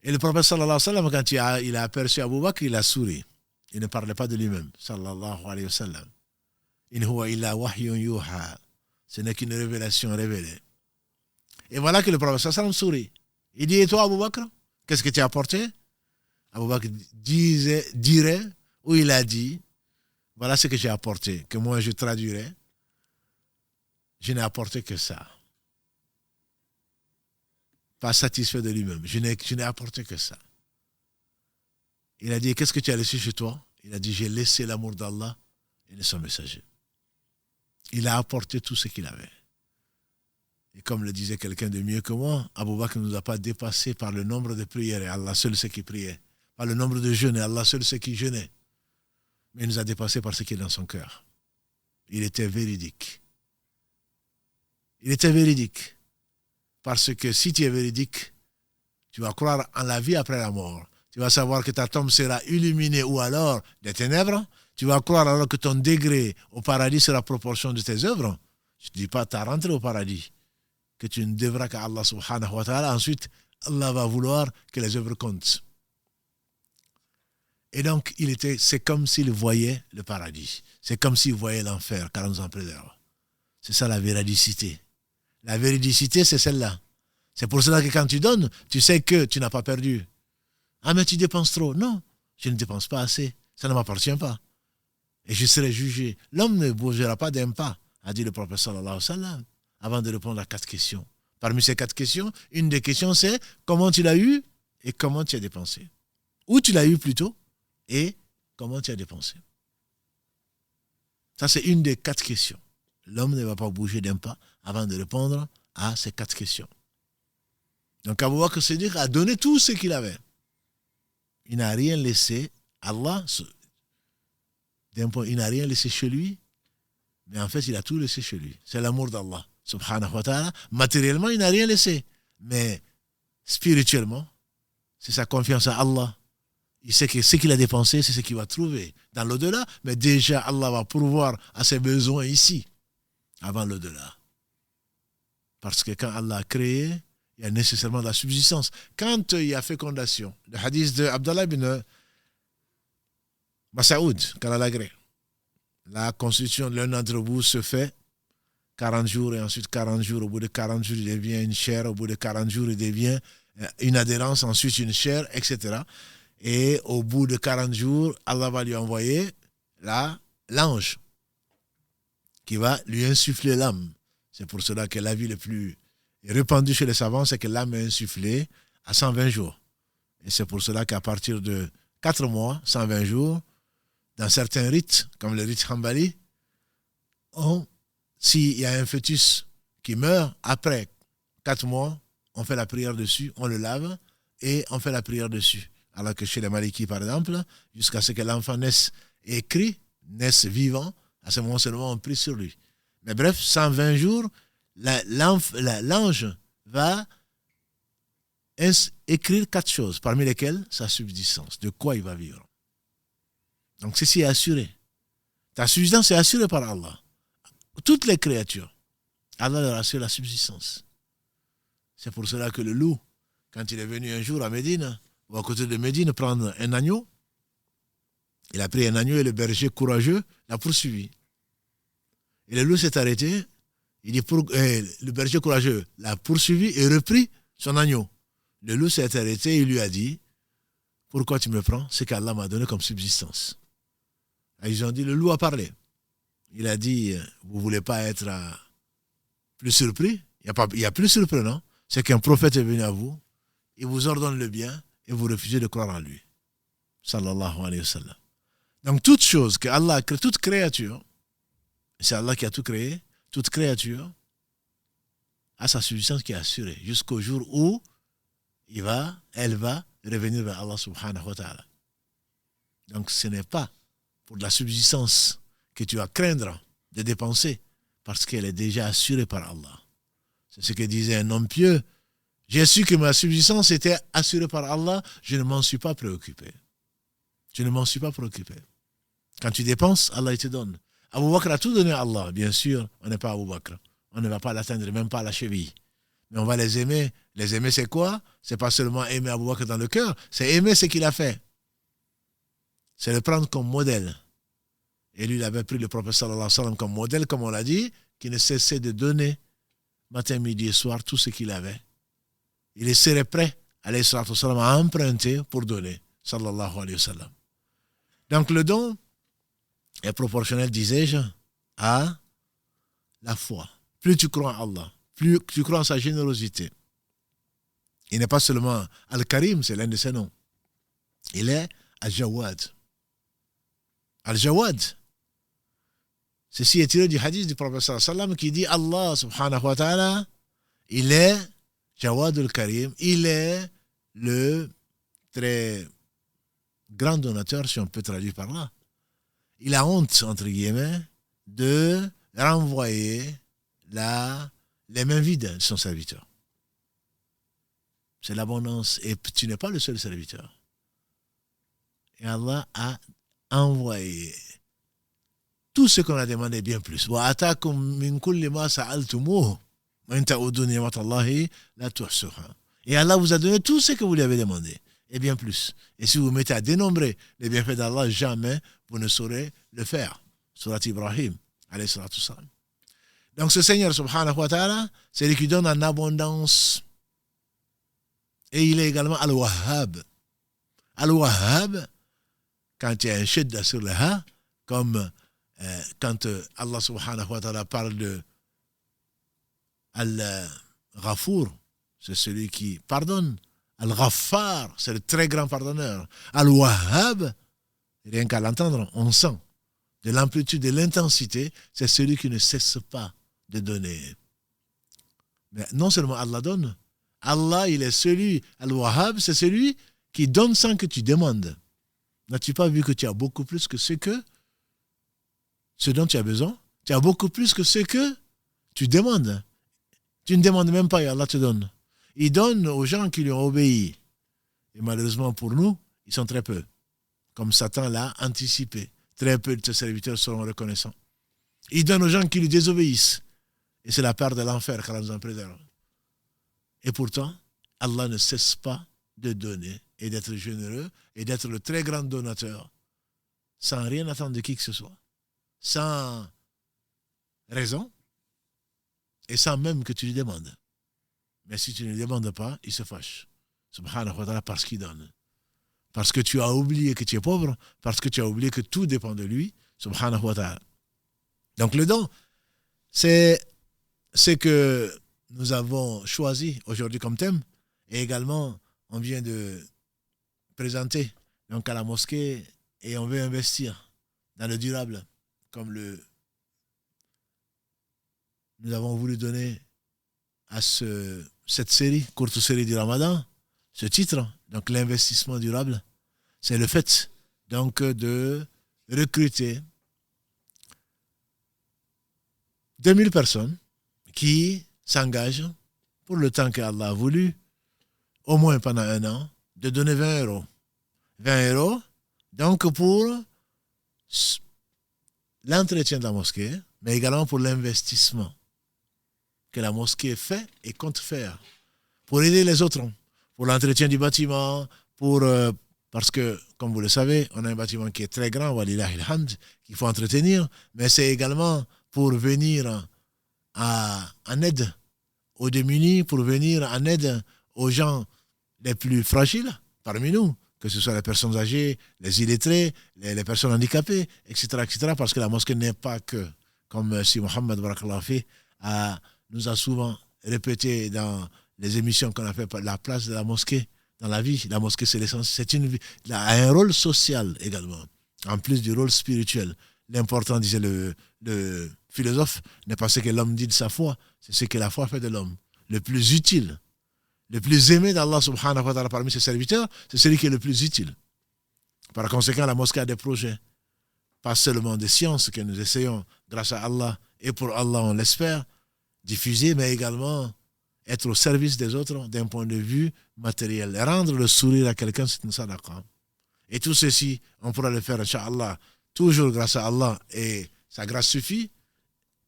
Et le prophète sallallahu alayhi wa sallam, quand il a aperçu Abu Bakr, il a souri. Il ne parlait pas de lui-même, sallallahu alayhi wa sallam. In huwa illa wahyun yuha. Ce n'est qu'une révélation révélée. Et voilà que le prophète sallallahu alayhi wa sallam sourit. Il dit, et toi Abu Bakr, qu'est-ce que tu as apporté? Abu Bakr dirait, ou il a dit, voilà ce que j'ai apporté, que moi je traduirais. Je n'ai apporté que ça. Pas satisfait de lui-même. Je n'ai apporté que ça. Il a dit, qu'est-ce que tu as laissé chez toi? Il a dit, j'ai laissé l'amour d'Allah et de son messager. Il a apporté tout ce qu'il avait. Et comme le disait quelqu'un de mieux que moi, Abu Bakr ne nous a pas dépassé par le nombre de prières, et Allah seul sait qui priait. Par le nombre de jeûnes, et Allah seul sait qui jeûnait. Mais il nous a dépassé par ce qui est dans son cœur. Il était véridique. Il était véridique. Parce que si tu es véridique, tu vas croire en la vie après la mort. Tu vas savoir que ta tombe sera illuminée ou alors des ténèbres. Tu vas croire alors que ton degré au paradis sera proportion de tes œuvres. Je ne dis pas tu as rentré au paradis, que tu ne devras qu'à Allah subhanahu wa ta'ala. Ensuite, Allah va vouloir que les œuvres comptent. Et donc, c'est comme s'il voyait le paradis. C'est comme s'il voyait l'enfer, 40 ans préserve. C'est ça la véridicité. La véridicité, c'est celle-là. C'est pour cela que quand tu donnes, tu sais que tu n'as pas perdu. Ah, mais tu dépenses trop. Non, je ne dépense pas assez. Ça ne m'appartient pas. Et je serai jugé. L'homme ne bougera pas d'un pas, a dit le prophète sallallahu alayhi wa sallam, avant de répondre à 4 questions. Parmi ces 4 questions, une des questions c'est comment tu l'as eu et comment tu as dépensé. Où tu l'as eu plutôt et comment tu as dépensé. Ça, c'est une des 4 questions. L'homme ne va pas bouger d'un pas avant de répondre à ces 4 questions. Donc, Abu Bakr Siddiq a donné tout ce qu'il avait. Il n'a rien laissé. Allah, d'un point, il n'a rien laissé chez lui, mais en fait, il a tout laissé chez lui. C'est l'amour d'Allah, subhanahu wa ta'ala. Matériellement, il n'a rien laissé, mais spirituellement, c'est sa confiance à Allah. Il sait que ce qu'il a dépensé, c'est ce qu'il va trouver dans l'au-delà, mais déjà, Allah va pourvoir à ses besoins ici, avant l'au-delà. Parce que quand Allah a créé, il y a nécessairement de la subsistance. Quand il y a fécondation, le hadith de Abdallah ibn Masaoud, Kalalagré, la constitution de l'un d'entre vous se fait 40 jours et ensuite 40 jours. Au bout de 40 jours, il devient une chair. Au bout de 40 jours, il devient une adhérence, ensuite une chair, etc. Et au bout de 40 jours, Allah va lui envoyer l'ange qui va lui insuffler l'âme. C'est pour cela que l'avis le plus répandu chez les savants, c'est que l'âme est insufflée à 120 jours. Et c'est pour cela qu'à partir de 4 mois, 120 jours, dans certains rites, comme le rite Hanbali, s'il y a un fœtus qui meurt, après 4 mois, on fait la prière dessus, on le lave et on fait la prière dessus. Alors que chez les Malikis, par exemple, jusqu'à ce que l'enfant naisse écrit, naisse vivant, à ce moment seulement on prie sur lui. Mais bref, 120 jours, l'ange va écrire 4 choses, parmi lesquelles sa subsistance, de quoi il va vivre. Donc ceci est assuré. Ta subsistance est assurée par Allah. Toutes les créatures, Allah leur assure la subsistance. C'est pour cela que le loup, quand il est venu un jour à Médine, ou à côté de Médine, prendre un agneau, il a pris un agneau et le berger courageux l'a poursuivi. Et le loup s'est arrêté, le berger courageux l'a poursuivi et repris son agneau. Le loup s'est arrêté et il lui a dit, pourquoi tu me prends? C'est qu'Allah m'a donné comme subsistance. Et ils ont dit, le loup a parlé. Il a dit, vous ne voulez pas être plus surpris? Il y a plus surprenant, c'est qu'un prophète est venu à vous, il vous ordonne le bien et vous refusez de croire en lui. Sallallahu alayhi wa sallam. Donc toute chose que Allah a créée, toute créature, c'est Allah qui a tout créé, toute créature a sa subsistance qui est assurée jusqu'au jour où elle va revenir vers Allah subhanahu wa ta'ala. Donc ce n'est pas pour la subsistance que tu vas craindre de dépenser parce qu'elle est déjà assurée par Allah. C'est ce que disait un homme pieux. J'ai su que ma subsistance était assurée par Allah, je ne m'en suis pas préoccupé. Je ne m'en suis pas préoccupé. Quand tu dépenses, Allah il te donne. Abu Bakr a tout donné à Allah. Bien sûr, on n'est pas Abu Bakr. On ne va pas l'atteindre, même pas à la cheville. Mais on va les aimer. Les aimer, c'est quoi? C'est pas seulement aimer Abu Bakr dans le cœur, c'est aimer ce qu'il a fait. C'est le prendre comme modèle. Et lui, il avait pris le prophète sallallahu alayhi wa sallam comme modèle, comme on l'a dit, qui ne cessait de donner matin, midi et soir tout ce qu'il avait. Il serait prêt, alayhi salatu wa sallam, à emprunter pour donner, sallallahu alayhi wa sallam. Donc le don est proportionnel, disais-je, à la foi. Plus tu crois en Allah, plus tu crois en sa générosité. Il n'est pas seulement Al-Karim, c'est l'un de ses noms. Il est Al-Jawad. Al-Jawad. Ceci est tiré du hadith du prophète sallallahu alayhi wa sallam qui dit Allah subhanahu wa ta'ala, il est Jawad al-Karim, il est le très grand donateur, si on peut traduire par là. Il a honte, entre guillemets, de renvoyer les mains vides de son serviteur. C'est l'abondance. Et tu n'es pas le seul serviteur. Et Allah a envoyé tout ce qu'on a demandé, bien plus. Et Allah vous a donné tout ce que vous lui avez demandé, et bien plus. Et si vous mettez à dénombrer les bienfaits d'Allah, jamais vous ne saurez le faire. Surat Ibrahim, alayhi salatu salam. Donc ce Seigneur, subhanahu wa ta'ala, c'est lui qui donne en abondance. Et il est également Al-Wahhab. Al-Wahhab, quand il y a un shidda sur le ha, comme quand Allah subhanahu wa ta'ala parle de Al-Ghafour, c'est celui qui pardonne. Al-Ghaffar, c'est le très grand pardonneur. Al-Wahhab, rien qu'à l'entendre, on sent de l'amplitude, de l'intensité, c'est celui qui ne cesse pas de donner. Mais non seulement Allah donne, Allah, il est celui, Al-Wahhab, c'est celui qui donne sans que tu demandes. N'as-tu pas vu que tu as beaucoup plus que ce dont tu as besoin? Tu as beaucoup plus que ce que tu demandes. Tu ne demandes même pas et Allah te donne. Il donne aux gens qui lui ont obéi. Et malheureusement pour nous, ils sont très peu. Comme Satan l'a anticipé. Très peu de ses serviteurs seront reconnaissants. Il donne aux gens qui lui désobéissent. Et c'est la part de l'enfer qu'Allah nous en préserve. Et pourtant, Allah ne cesse pas de donner et d'être généreux et d'être le très grand donateur sans rien attendre de qui que ce soit. Sans raison et sans même que tu lui demandes. Mais si tu ne lui demandes pas, il se fâche. Subhanahu wa ta'ala, parce qu'il donne. Parce que tu as oublié que tu es pauvre, parce que tu as oublié que tout dépend de lui. Subhanahu wa ta'ala. Donc le don, c'est ce que nous avons choisi aujourd'hui comme thème. Et également, on vient de présenter donc à la mosquée et on veut investir dans le durable, comme nous avons voulu donner à cette série, courte série du Ramadan, ce titre, donc l'investissement durable, c'est le fait donc de recruter 2000 personnes qui s'engagent pour le temps qu'Allah a voulu, au moins pendant 1 an, de donner 20 euros. 20 euros, donc pour l'entretien de la mosquée, mais également pour l'investissement que la mosquée fait et compte faire pour aider les autres, pour l'entretien du bâtiment, parce que, comme vous le savez, on a un bâtiment qui est très grand, walillahi alhamd, qu'il faut entretenir, mais c'est également pour venir en aide aux démunis, pour venir en aide aux gens les plus fragiles parmi nous, que ce soit les personnes âgées, les illettrés, les personnes handicapées, etc., parce que la mosquée n'est pas que, comme si Mohammed Barakallahu fi nous a souvent répété dans les émissions qu'on a fait, la place de la mosquée dans la vie. La mosquée, c'est l'essence, elle a un rôle social également, en plus du rôle spirituel. L'important, disait le philosophe, n'est pas ce que l'homme dit de sa foi, c'est ce que la foi fait de l'homme. Le plus utile, le plus aimé d'Allah subhanahu wa ta'ala parmi ses serviteurs, c'est celui qui est le plus utile. Par conséquent, la mosquée a des projets, pas seulement des sciences que nous essayons, grâce à Allah, et pour Allah, on l'espère, diffuser, mais également être au service des autres d'un point de vue matériel. Rendre le sourire à quelqu'un, c'est une sadaqa. Et tout ceci, on pourra le faire, Inch'Allah, toujours grâce à Allah, et sa grâce suffit,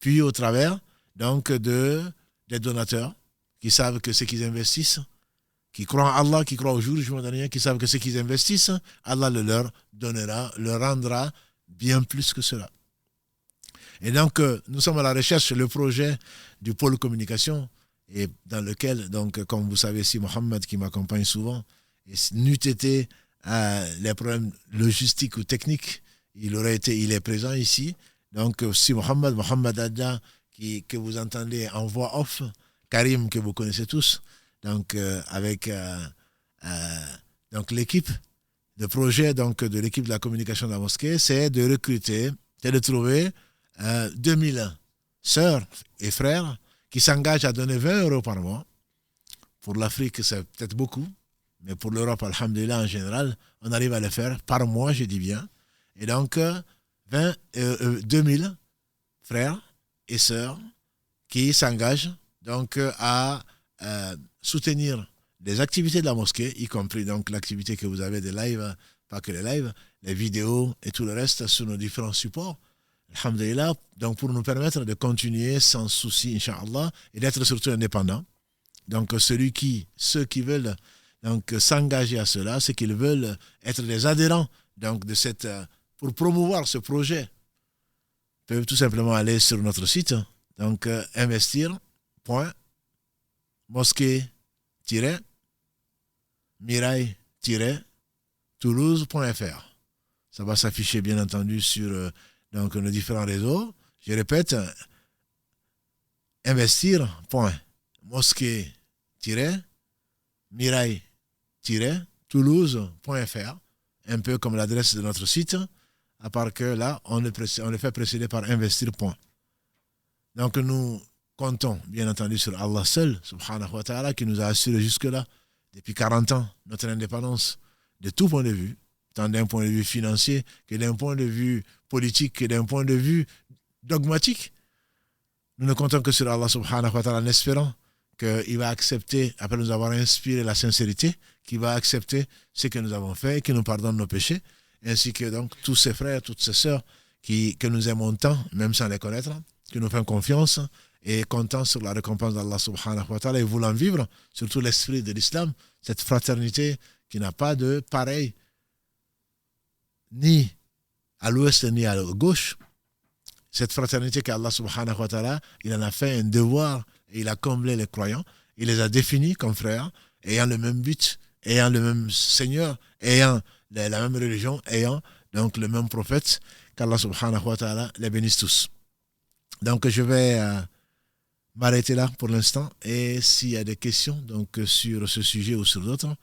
puis au travers donc des donateurs qui savent que ce qu'ils investissent, qui croient en Allah, qui croient au jour du jugement dernier, qui savent que ce qu'ils investissent, Allah le leur donnera, leur rendra bien plus que cela. Et donc, nous sommes à la recherche, le projet du pôle communication, et dans lequel, donc, comme vous savez, si Mohammed qui m'accompagne souvent, et n'eût été les problèmes logistiques ou techniques, il est présent ici. Donc, si Mohammed Adja, que vous entendez en voix off, Karim, que vous connaissez tous, donc, avec donc, l'équipe de projet donc, de l'équipe de la communication de la mosquée, c'est de recruter, c'est de trouver 2000 sœurs et frères qui s'engagent à donner 20 € par mois. Pour l'Afrique, c'est peut-être beaucoup, mais pour l'Europe, alhamdulillah, en général, on arrive à le faire par mois, je dis bien. Et donc, 2000 frères et sœurs qui s'engagent donc à soutenir les activités de la mosquée, y compris donc l'activité que vous avez des lives, pas que les lives, les vidéos et tout le reste sur nos différents supports. Alhamdulillah, donc pour nous permettre de continuer sans souci, Inch'Allah, et d'être surtout indépendants. Donc ceux qui veulent donc s'engager à cela, c'est qu'ils veulent être des adhérents donc de pour promouvoir ce projet, peuvent tout simplement aller sur notre site, donc investir.mosquée-mirail-toulouse.fr. Ça va s'afficher bien entendu sur donc nos différents réseaux. Je répète, investir.mosquée-mirail-toulouse.fr, un peu comme l'adresse de notre site, à part que là, on le fait précéder par investir. Donc nous comptons bien entendu sur Allah seul, subhanahu wa ta'ala, qui nous a assuré jusque-là, depuis 40 ans, notre indépendance de tout point de vue, tant d'un point de vue financier que d'un point de vue politique, que d'un point de vue dogmatique. Nous ne comptons que sur Allah subhanahu wa ta'ala en espérant qu'il va accepter, après nous avoir inspiré la sincérité, qu'il va accepter ce que nous avons fait et qu'il nous pardonne nos péchés, ainsi que donc tous ces frères, toutes ces sœurs que nous aimons tant, même sans les connaître, qui nous font confiance et comptant sur la récompense d'Allah subhanahu wa ta'ala et voulant vivre, surtout l'esprit de l'islam, cette fraternité qui n'a pas de pareil, ni à l'ouest ni à la gauche, cette fraternité qu'Allah subhanahu wa ta'ala, il en a fait un devoir et il a comblé les croyants, il les a définis comme frères, ayant le même but, ayant le même Seigneur, ayant la même religion, ayant donc le même prophète, qu'Allah subhanahu wa ta'ala les bénisse tous. Donc je vais m'arrêter là pour l'instant et s'il y a des questions donc, sur ce sujet ou sur d'autres,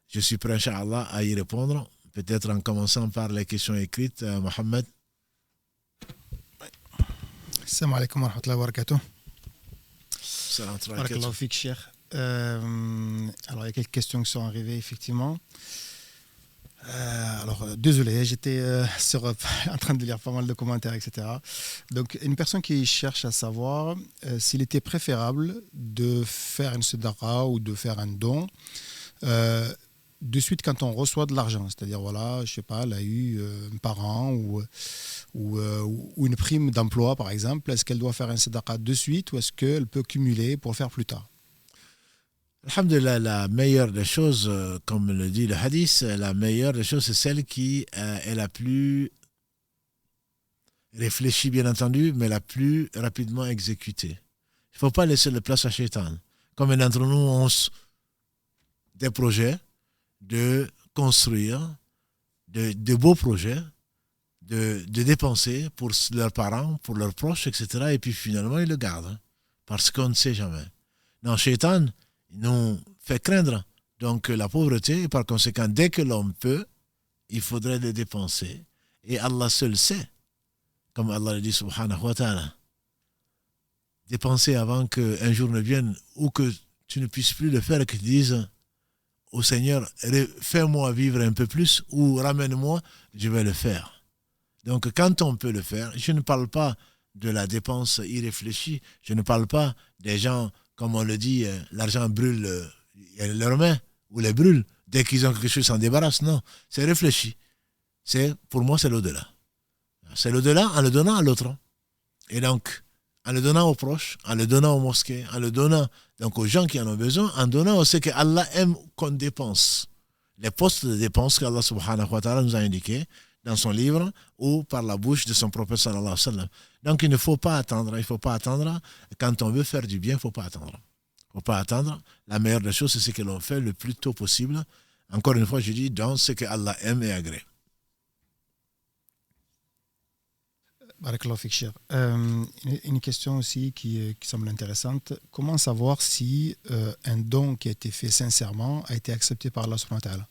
je suis prêt, Inch'Allah, à y répondre, peut-être en commençant par les questions écrites. Mohamed. Assalamu alaikum wa rahmatullahi wa barakatuh. Barakallahu fik, Cheikh. Alors, il y a quelques questions qui sont arrivées, effectivement. Désolé, j'étais en train de lire pas mal de commentaires, etc. Donc, une personne qui cherche à savoir s'il était préférable de faire une sadaqa ou de faire un don de suite quand on reçoit de l'argent, c'est-à-dire, voilà, je sais pas, elle a eu un parent ou une prime d'emploi, par exemple, est-ce qu'elle doit faire un sadaqa de suite ou est-ce qu'elle peut cumuler pour le faire plus tard? Alhamdulillah, la meilleure des choses, comme le dit le hadith, la meilleure des choses, c'est celle qui est la plus réfléchie, bien entendu, mais la plus rapidement exécutée. Il ne faut pas laisser de place à Shaitan. Comme d'entre nous ont des projets de construire, de beaux projets, de dépenser pour leurs parents, pour leurs proches, etc. Et puis finalement, ils le gardent. Parce qu'on ne sait jamais. Non, Shaitan, il nous fait craindre donc la pauvreté. Et par conséquent, dès que l'homme peut, il faudrait les dépenser. Et Allah seul sait, comme Allah le dit, subhanahu wa ta'ala. Dépenser avant qu'un jour ne vienne ou que tu ne puisses plus le faire et que tu dises au Seigneur, fais-moi vivre un peu plus ou ramène-moi, je vais le faire. Donc quand on peut le faire, je ne parle pas de la dépense irréfléchie, je ne parle pas des gens, comme on le dit, l'argent brûle leurs mains ou les brûle, dès qu'ils ont quelque chose, ils s'en débarrassent. Non, c'est réfléchi. Pour moi, c'est l'au-delà. C'est l'au-delà en le donnant à l'autre. Et donc, en le donnant aux proches, en le donnant aux mosquées, en le donnant donc aux gens qui en ont besoin, en donnant aussi que Allah aime qu'on dépense. Les postes de dépenses qu'Allah subhanahu wa ta'ala nous a indiqués dans son livre ou par la bouche de son prophète sallallahu alayhi wa sallam. Donc il ne faut pas attendre, Quand on veut faire du bien, il ne faut pas attendre. Il ne faut pas attendre. La meilleure des choses, c'est ce que l'on fait le plus tôt possible. Encore une fois, je dis dans ce que Allah aime et agrée. Barakallahu fik, cher. Une question aussi qui semble intéressante. Comment savoir si un don qui a été fait sincèrement a été accepté par Allah subhanahu wa ta'ala?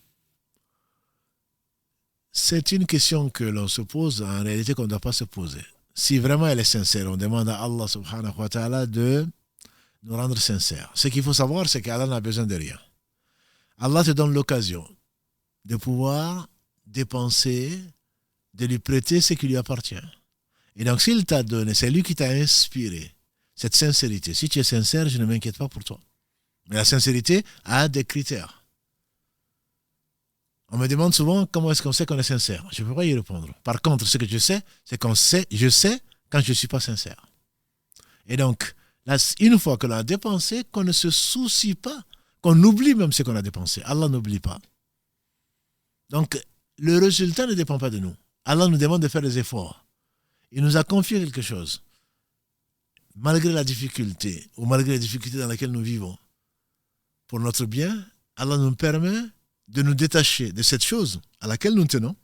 C'est une question que l'on se pose, en réalité qu'on ne doit pas se poser. Si vraiment elle est sincère, on demande à Allah subhanahu wa ta'ala de nous rendre sincères. Ce qu'il faut savoir, c'est qu'Allah n'a besoin de rien. Allah te donne l'occasion de pouvoir dépenser, de lui prêter ce qui lui appartient. Et donc, s'il t'a donné, c'est lui qui t'a inspiré cette sincérité. Si tu es sincère, je ne m'inquiète pas pour toi. Mais la sincérité a des critères. On me demande souvent comment est-ce qu'on sait qu'on est sincère. Je ne peux pas y répondre. Par contre, ce que je sais, c'est je sais quand je ne suis pas sincère. Et donc, là, une fois que l'on a dépensé, qu'on ne se soucie pas, qu'on oublie même ce qu'on a dépensé. Allah n'oublie pas. Donc, le résultat ne dépend pas de nous. Allah nous demande de faire des efforts. Il nous a confié quelque chose. Malgré la difficulté, ou malgré les difficultés dans lesquelles nous vivons, pour notre bien, Allah nous permet de nous détacher de cette chose à laquelle nous tenons.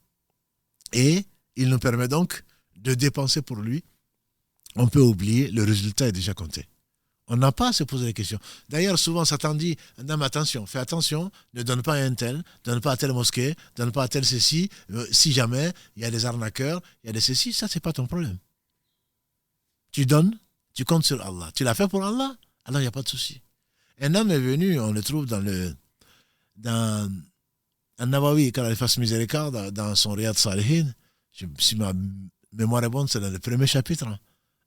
Et il nous permet donc de dépenser pour lui. On peut oublier, le résultat est déjà compté. On n'a pas à se poser des questions. D'ailleurs, souvent, Satan dit, attention, fais attention, ne donne pas à un tel, ne donne pas à telle mosquée, ne donne pas à tel ceci. Si jamais il y a des arnaqueurs, il y a des ceci, ça, c'est pas ton problème. Tu donnes, tu comptes sur Allah. Tu l'as fait pour Allah, alors il n'y a pas de souci. Un homme est venu, on le trouve dans An-Nawawi, quand il fasse miséricorde, dans son Riyad Salihin, si ma mémoire est bonne, c'est dans le premier chapitre,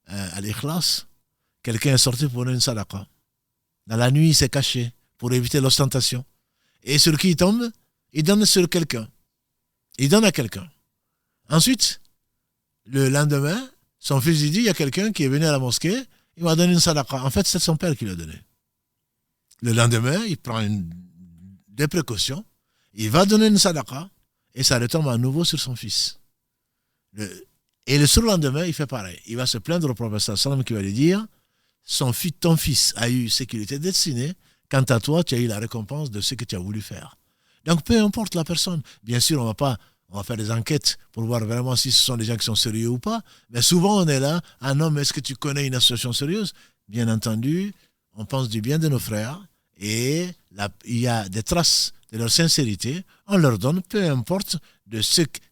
à l'Ikhlas. Quelqu'un est sorti pour une sadaqa. Dans la nuit, il s'est caché pour éviter l'ostentation. Et sur qui il tombe? Il donne sur quelqu'un. Il donne à quelqu'un. Ensuite, le lendemain, son fils lui dit, il y a quelqu'un qui est venu à la mosquée, il m'a donné une sadaqa. En fait, c'est son père qui l'a donné. Le lendemain, il prend des précautions, il va donner une sadaqa, et ça retombe à nouveau sur son fils. Et le surlendemain, il fait pareil. Il va se plaindre au prophète sallam qui va lui dire, ton fils a eu ce qui lui était destiné, quant à toi, tu as eu la récompense de ce que tu as voulu faire. Donc, peu importe la personne, bien sûr, on va faire des enquêtes pour voir vraiment si ce sont des gens qui sont sérieux ou pas, mais souvent on est là, non, mais est-ce que tu connais une association sérieuse? Bien entendu, on pense du bien de nos frères, et il y a des traces de leur sincérité, on leur donne, peu importe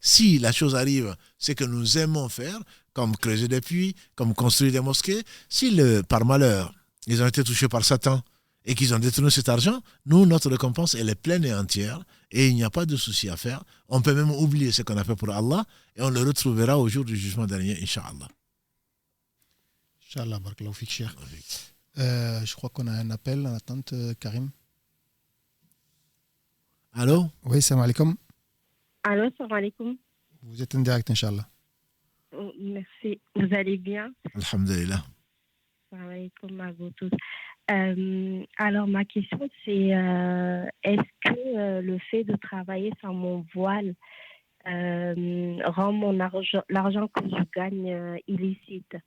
si la chose arrive, c'est que nous aimons faire, comme creuser des puits, comme construire des mosquées. Si par malheur, ils ont été touchés par Satan et qu'ils ont détourné cet argent, nous, notre récompense, elle est pleine et entière et il n'y a pas de souci à faire. On peut même oublier ce qu'on a fait pour Allah et on le retrouvera au jour du jugement dernier, Inch'Allah. Inch'Allah, barakallahu fik, cher. Je crois qu'on a un appel en attente, Karim. Allô? Oui, salam alaikum. Allô, salam alaikum. Vous êtes en direct, Inch'Allah. Merci. Vous allez bien? Alhamdulillah. Salam alaikum à vous tous. Alors, ma question, c'est est-ce que le fait de travailler sans mon voile rend l'argent que je gagne illicite?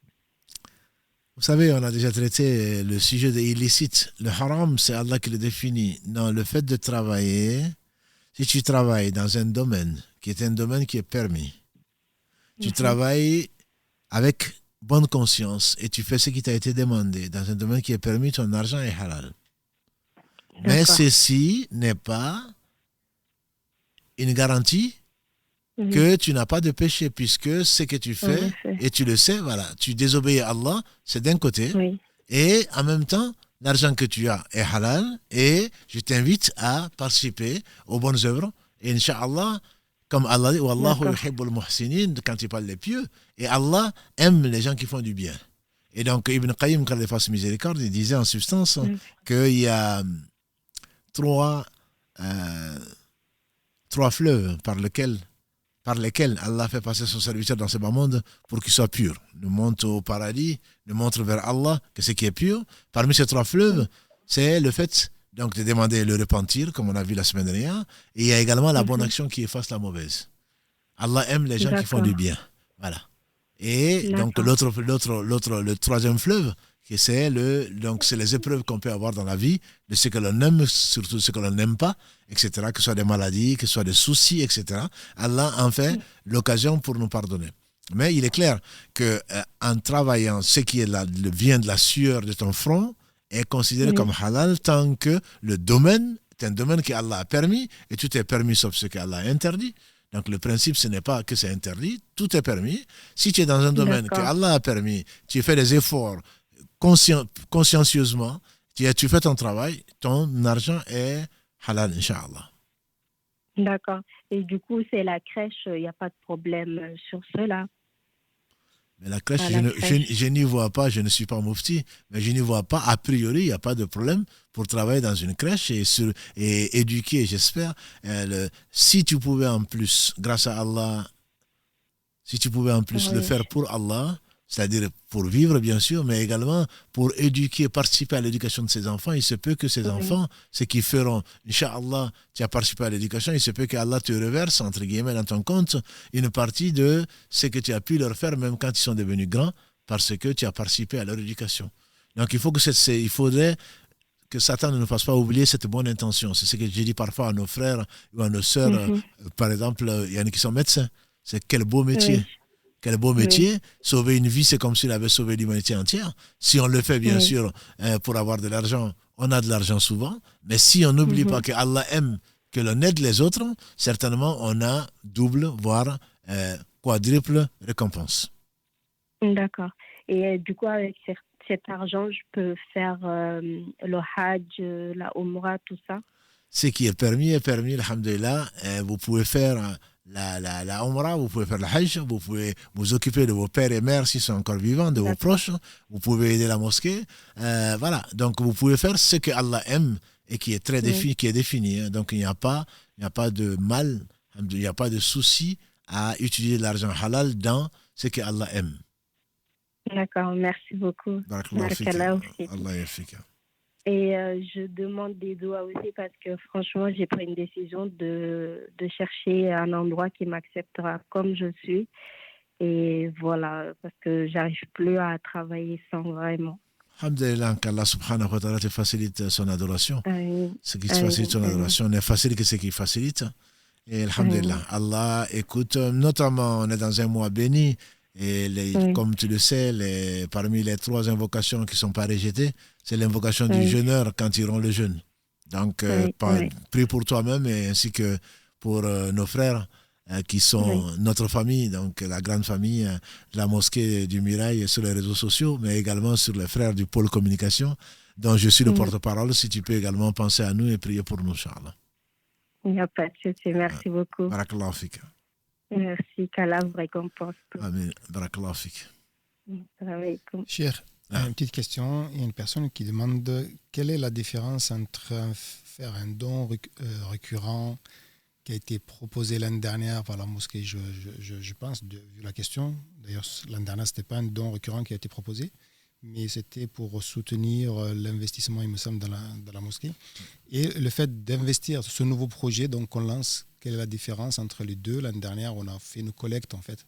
Vous savez, on a déjà traité le sujet de illicite. Le haram, c'est Allah qui le définit. Non, le fait de travailler, si tu travailles dans un domaine qui est un domaine qui est permis, tu travailles avec bonne conscience et tu fais ce qui t'a été demandé dans un domaine qui est permis, ton argent est halal. Mais ceci n'est pas une garantie que tu n'as pas de péché, puisque ce que tu fais, et tu le sais, voilà, tu désobéis à Allah, c'est d'un côté, et en même temps, l'argent que tu as est halal, et je t'invite à participer aux bonnes œuvres, et Inch'Allah, comme Allah dit, Wallahu yuhibbul muhsinin, quand il parle des pieux, et Allah aime les gens qui font du bien. Et donc, Ibn Qayyim, quand il fasse miséricorde, il disait en substance qu'il y a trois fleuves par lesquels Allah fait passer son serviteur dans ce bas monde pour qu'il soit pur. Nous montre au paradis, nous montre vers Allah que ce qui est pur. Parmi ces trois fleuves, c'est le fait donc de demander le repentir, comme on a vu la semaine dernière, et il y a également la bonne action qui efface la mauvaise. Allah aime les gens qui font du bien. Voilà. Et donc le troisième fleuve, c'est les épreuves qu'on peut avoir dans la vie, de ce que l'on aime, surtout ce que l'on n'aime pas, etc., que ce soit des maladies, que ce soit des soucis, etc. Allah en fait l'occasion pour nous pardonner. Mais il est clair qu'en travaillant, ce qui vient de la sueur de ton front est considéré comme halal tant que le domaine est un domaine qu'Allah a permis, et tout est permis sauf ce qu'Allah a interdit. Donc le principe, ce n'est pas que c'est interdit, tout est permis. Si tu es dans un domaine que Allah a permis, tu fais des efforts consciencieusement, tu fais ton travail, ton argent est halal, Inch'Allah. D'accord. Et du coup, c'est la crèche, il n'y a pas de problème sur cela. Mais la crèche, je n'y vois pas, je ne suis pas mufti, mais je n'y vois pas, a priori, il n'y a pas de problème pour travailler dans une crèche et éduquer, j'espère. Si tu pouvais en plus, grâce à Allah, si tu pouvais en plus le faire pour Allah, c'est-à-dire pour vivre bien sûr, mais également pour éduquer, participer à l'éducation de ses enfants, il se peut que ces enfants, ce qu'ils feront, Inch'Allah, tu as participé à l'éducation, il se peut qu'Allah te reverse, entre guillemets, dans ton compte, une partie de ce que tu as pu leur faire, même quand ils sont devenus grands, parce que tu as participé à leur éducation. Donc il faudrait que Satan ne nous fasse pas oublier cette bonne intention. C'est ce que je dis parfois à nos frères ou à nos sœurs, par exemple, il y en a qui sont médecins. C'est quel beau métier. Quel beau métier. Sauver une vie, c'est comme s'il avait sauvé l'humanité entière. Si on le fait, bien sûr, pour avoir de l'argent, on a de l'argent souvent. Mais si on n'oublie pas que Allah aime que l'on aide les autres, certainement, on a double, voire quadruple récompense. D'accord. Et du coup, avec cet argent, je peux faire le Hajj, la Umrah, tout ça? Ce qui est permis, alhamdulillah. Vous pouvez faire la Umrah, vous pouvez faire le Hajj, vous pouvez vous occuper de vos pères et mères s'ils sont encore vivants, de vos proches, vous pouvez aider la mosquée. Voilà, donc vous pouvez faire ce que Allah aime et qui est très qui est défini. Hein. Donc il n'y a pas de mal, il n'y a pas de souci à utiliser l'argent halal dans ce que Allah aime. D'accord, merci beaucoup. Allah yafika. Et je demande des doigts aussi parce que franchement, j'ai pris une décision de chercher un endroit qui m'acceptera comme je suis. Et voilà, parce que j'arrive plus à travailler sans vraiment. Alhamdulillah, qu'Allah subhanahu wa ta'ala te facilite son adoration. Ce qui te facilite son adoration n'est facile que ce qui facilite. Et alhamdulillah, Allah écoute, notamment on est dans un mois béni. Et comme tu le sais, parmi les 3 invocations qui ne sont pas rejetées, c'est l'invocation du jeûneur quand ils rompt le jeûne. Donc, prie pour toi-même et ainsi que pour nos frères qui sont notre famille, donc la grande famille de la mosquée du Mirail sur les réseaux sociaux, mais également sur les frères du pôle communication, dont je suis le porte-parole. Si tu peux également penser à nous et prier pour nous, Inch'Allah. Il n'y a pas de souci, merci beaucoup. Barakallahu fik. Merci, qu'Allah vous récompense. Amen. Barakallahu fik. Cheikh, Ah. Une petite question. Il y a une personne qui demande quelle est la différence entre faire un don récurrent qui a été proposé l'année dernière par la mosquée, je pense, vu la question. D'ailleurs, l'année dernière, ce n'était pas un don récurrent qui a été proposé, mais c'était pour soutenir l'investissement, il me semble, dans la mosquée. Et le fait d'investir ce nouveau projet donc, qu'on lance, quelle est la différence entre les deux? L'année dernière, on a fait une collecte, en fait.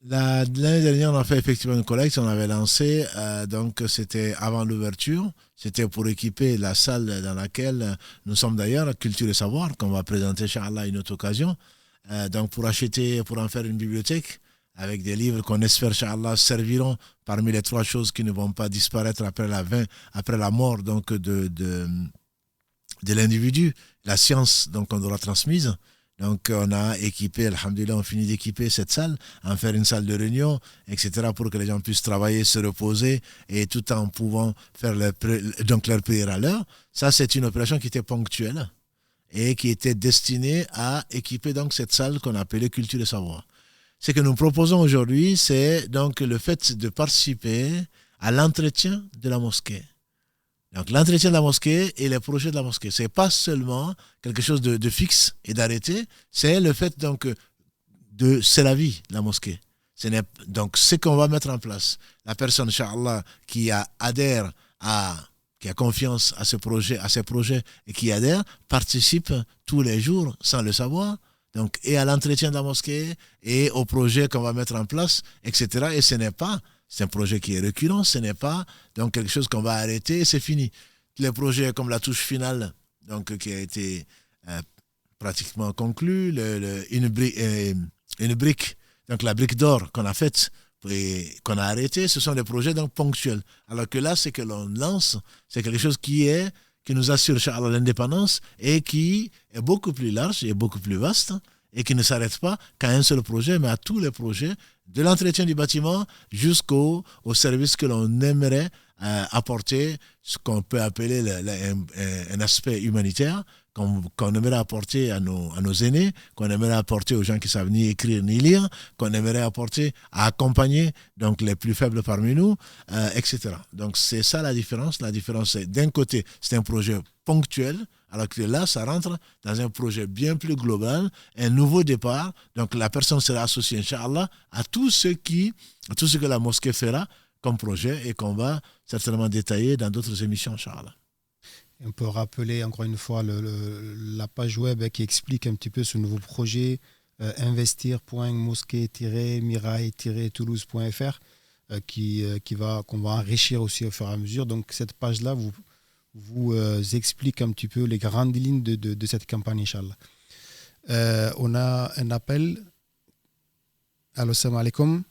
L'année dernière, on a fait effectivement une collecte. On avait lancé, donc c'était avant l'ouverture. C'était pour équiper la salle dans laquelle nous sommes d'ailleurs, Culture et Savoir, qu'on va présenter, Inch'Allah, à une autre occasion. Donc pour en faire une bibliothèque avec des livres qu'on espère, Inch'Allah, serviront parmi les 3 choses qui ne vont pas disparaître après la mort donc, de l'individu. La science donc, qu'on aura transmise. Donc, on a équipé, alhamdoulilah, on finit d'équiper cette salle, en faire une salle de réunion, etc., pour que les gens puissent travailler, se reposer, et tout en pouvant faire leur prière à l'heure. Ça, c'est une opération qui était ponctuelle et qui était destinée à équiper donc cette salle qu'on appelait Culture et Savoir. Ce que nous proposons aujourd'hui, c'est donc le fait de participer à l'entretien de la mosquée. Donc l'entretien de la mosquée et les projets de la mosquée, ce n'est pas seulement quelque chose de fixe et d'arrêté, c'est le fait donc c'est la vie, la mosquée. Donc ce qu'on va mettre en place, la personne, Inch'Allah, qui adhère qui a confiance à ces projets et qui adhère, participe tous les jours sans le savoir, donc et à l'entretien de la mosquée et aux projets qu'on va mettre en place, etc. Et c'est un projet qui est récurrent, ce n'est pas donc quelque chose qu'on va arrêter et c'est fini. Les projets comme la touche finale, donc qui a été pratiquement conclue, une brique, donc la brique d'or qu'on a faite et qu'on a arrêtée, ce sont des projets donc ponctuels. Alors que là, ce que l'on lance, c'est quelque chose qui nous assure Inch'Allah l'indépendance et qui est beaucoup plus large et beaucoup plus vaste et qui ne s'arrête pas qu'à un seul projet, mais à tous les projets, de l'entretien du bâtiment jusqu'au service que l'on aimerait apporter, ce qu'on peut appeler un aspect humanitaire, qu'on aimerait apporter à nos aînés, qu'on aimerait apporter aux gens qui savent ni écrire ni lire, qu'on aimerait apporter à accompagner donc les plus faibles parmi nous, etc. Donc c'est ça la différence. La différence, c'est d'un côté, c'est un projet ponctuel, alors que là, ça rentre dans un projet bien plus global, un nouveau départ. Donc la personne sera associée, Inch'Allah, à tout ce que la mosquée fera comme projet et qu'on va certainement détailler dans d'autres émissions, Inch'Allah. On peut rappeler encore une fois la page web qui explique un petit peu ce nouveau projet, investir.mosquée-mirail-toulouse.fr qu'on va enrichir aussi au fur et à mesure. Donc cette page-là vous explique un petit peu les grandes lignes de cette campagne, Inch'Allah. On a un appel. Allô, salam alaikum.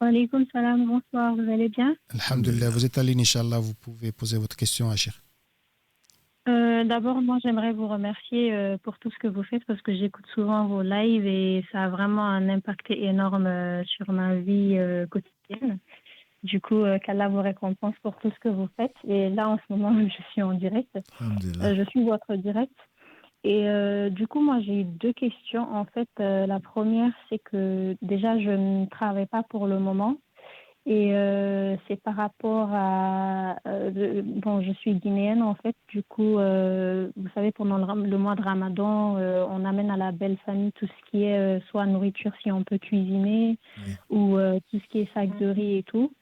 Wa alaikum salam, bonsoir, vous allez bien? Alhamdulillah, vous êtes en ligne, Inch'Allah, vous pouvez poser votre question à Cheikh. D'abord, moi, j'aimerais vous remercier pour tout ce que vous faites parce que j'écoute souvent vos lives et ça a vraiment un impact énorme sur ma vie quotidienne. Du coup, qu'Allah vous récompense pour tout ce que vous faites. Et là, en ce moment, je suis en direct. Je suis votre direct. Et du coup, moi, j'ai eu 2 questions. En fait, la première, c'est que déjà, je ne travaille pas pour le moment. Et c'est par rapport à... je suis guinéenne, en fait. Du coup, vous savez, pendant le mois de Ramadan, on amène à la belle famille tout ce qui est soit nourriture, si on peut cuisiner, ou tout ce qui est sac de riz et tout.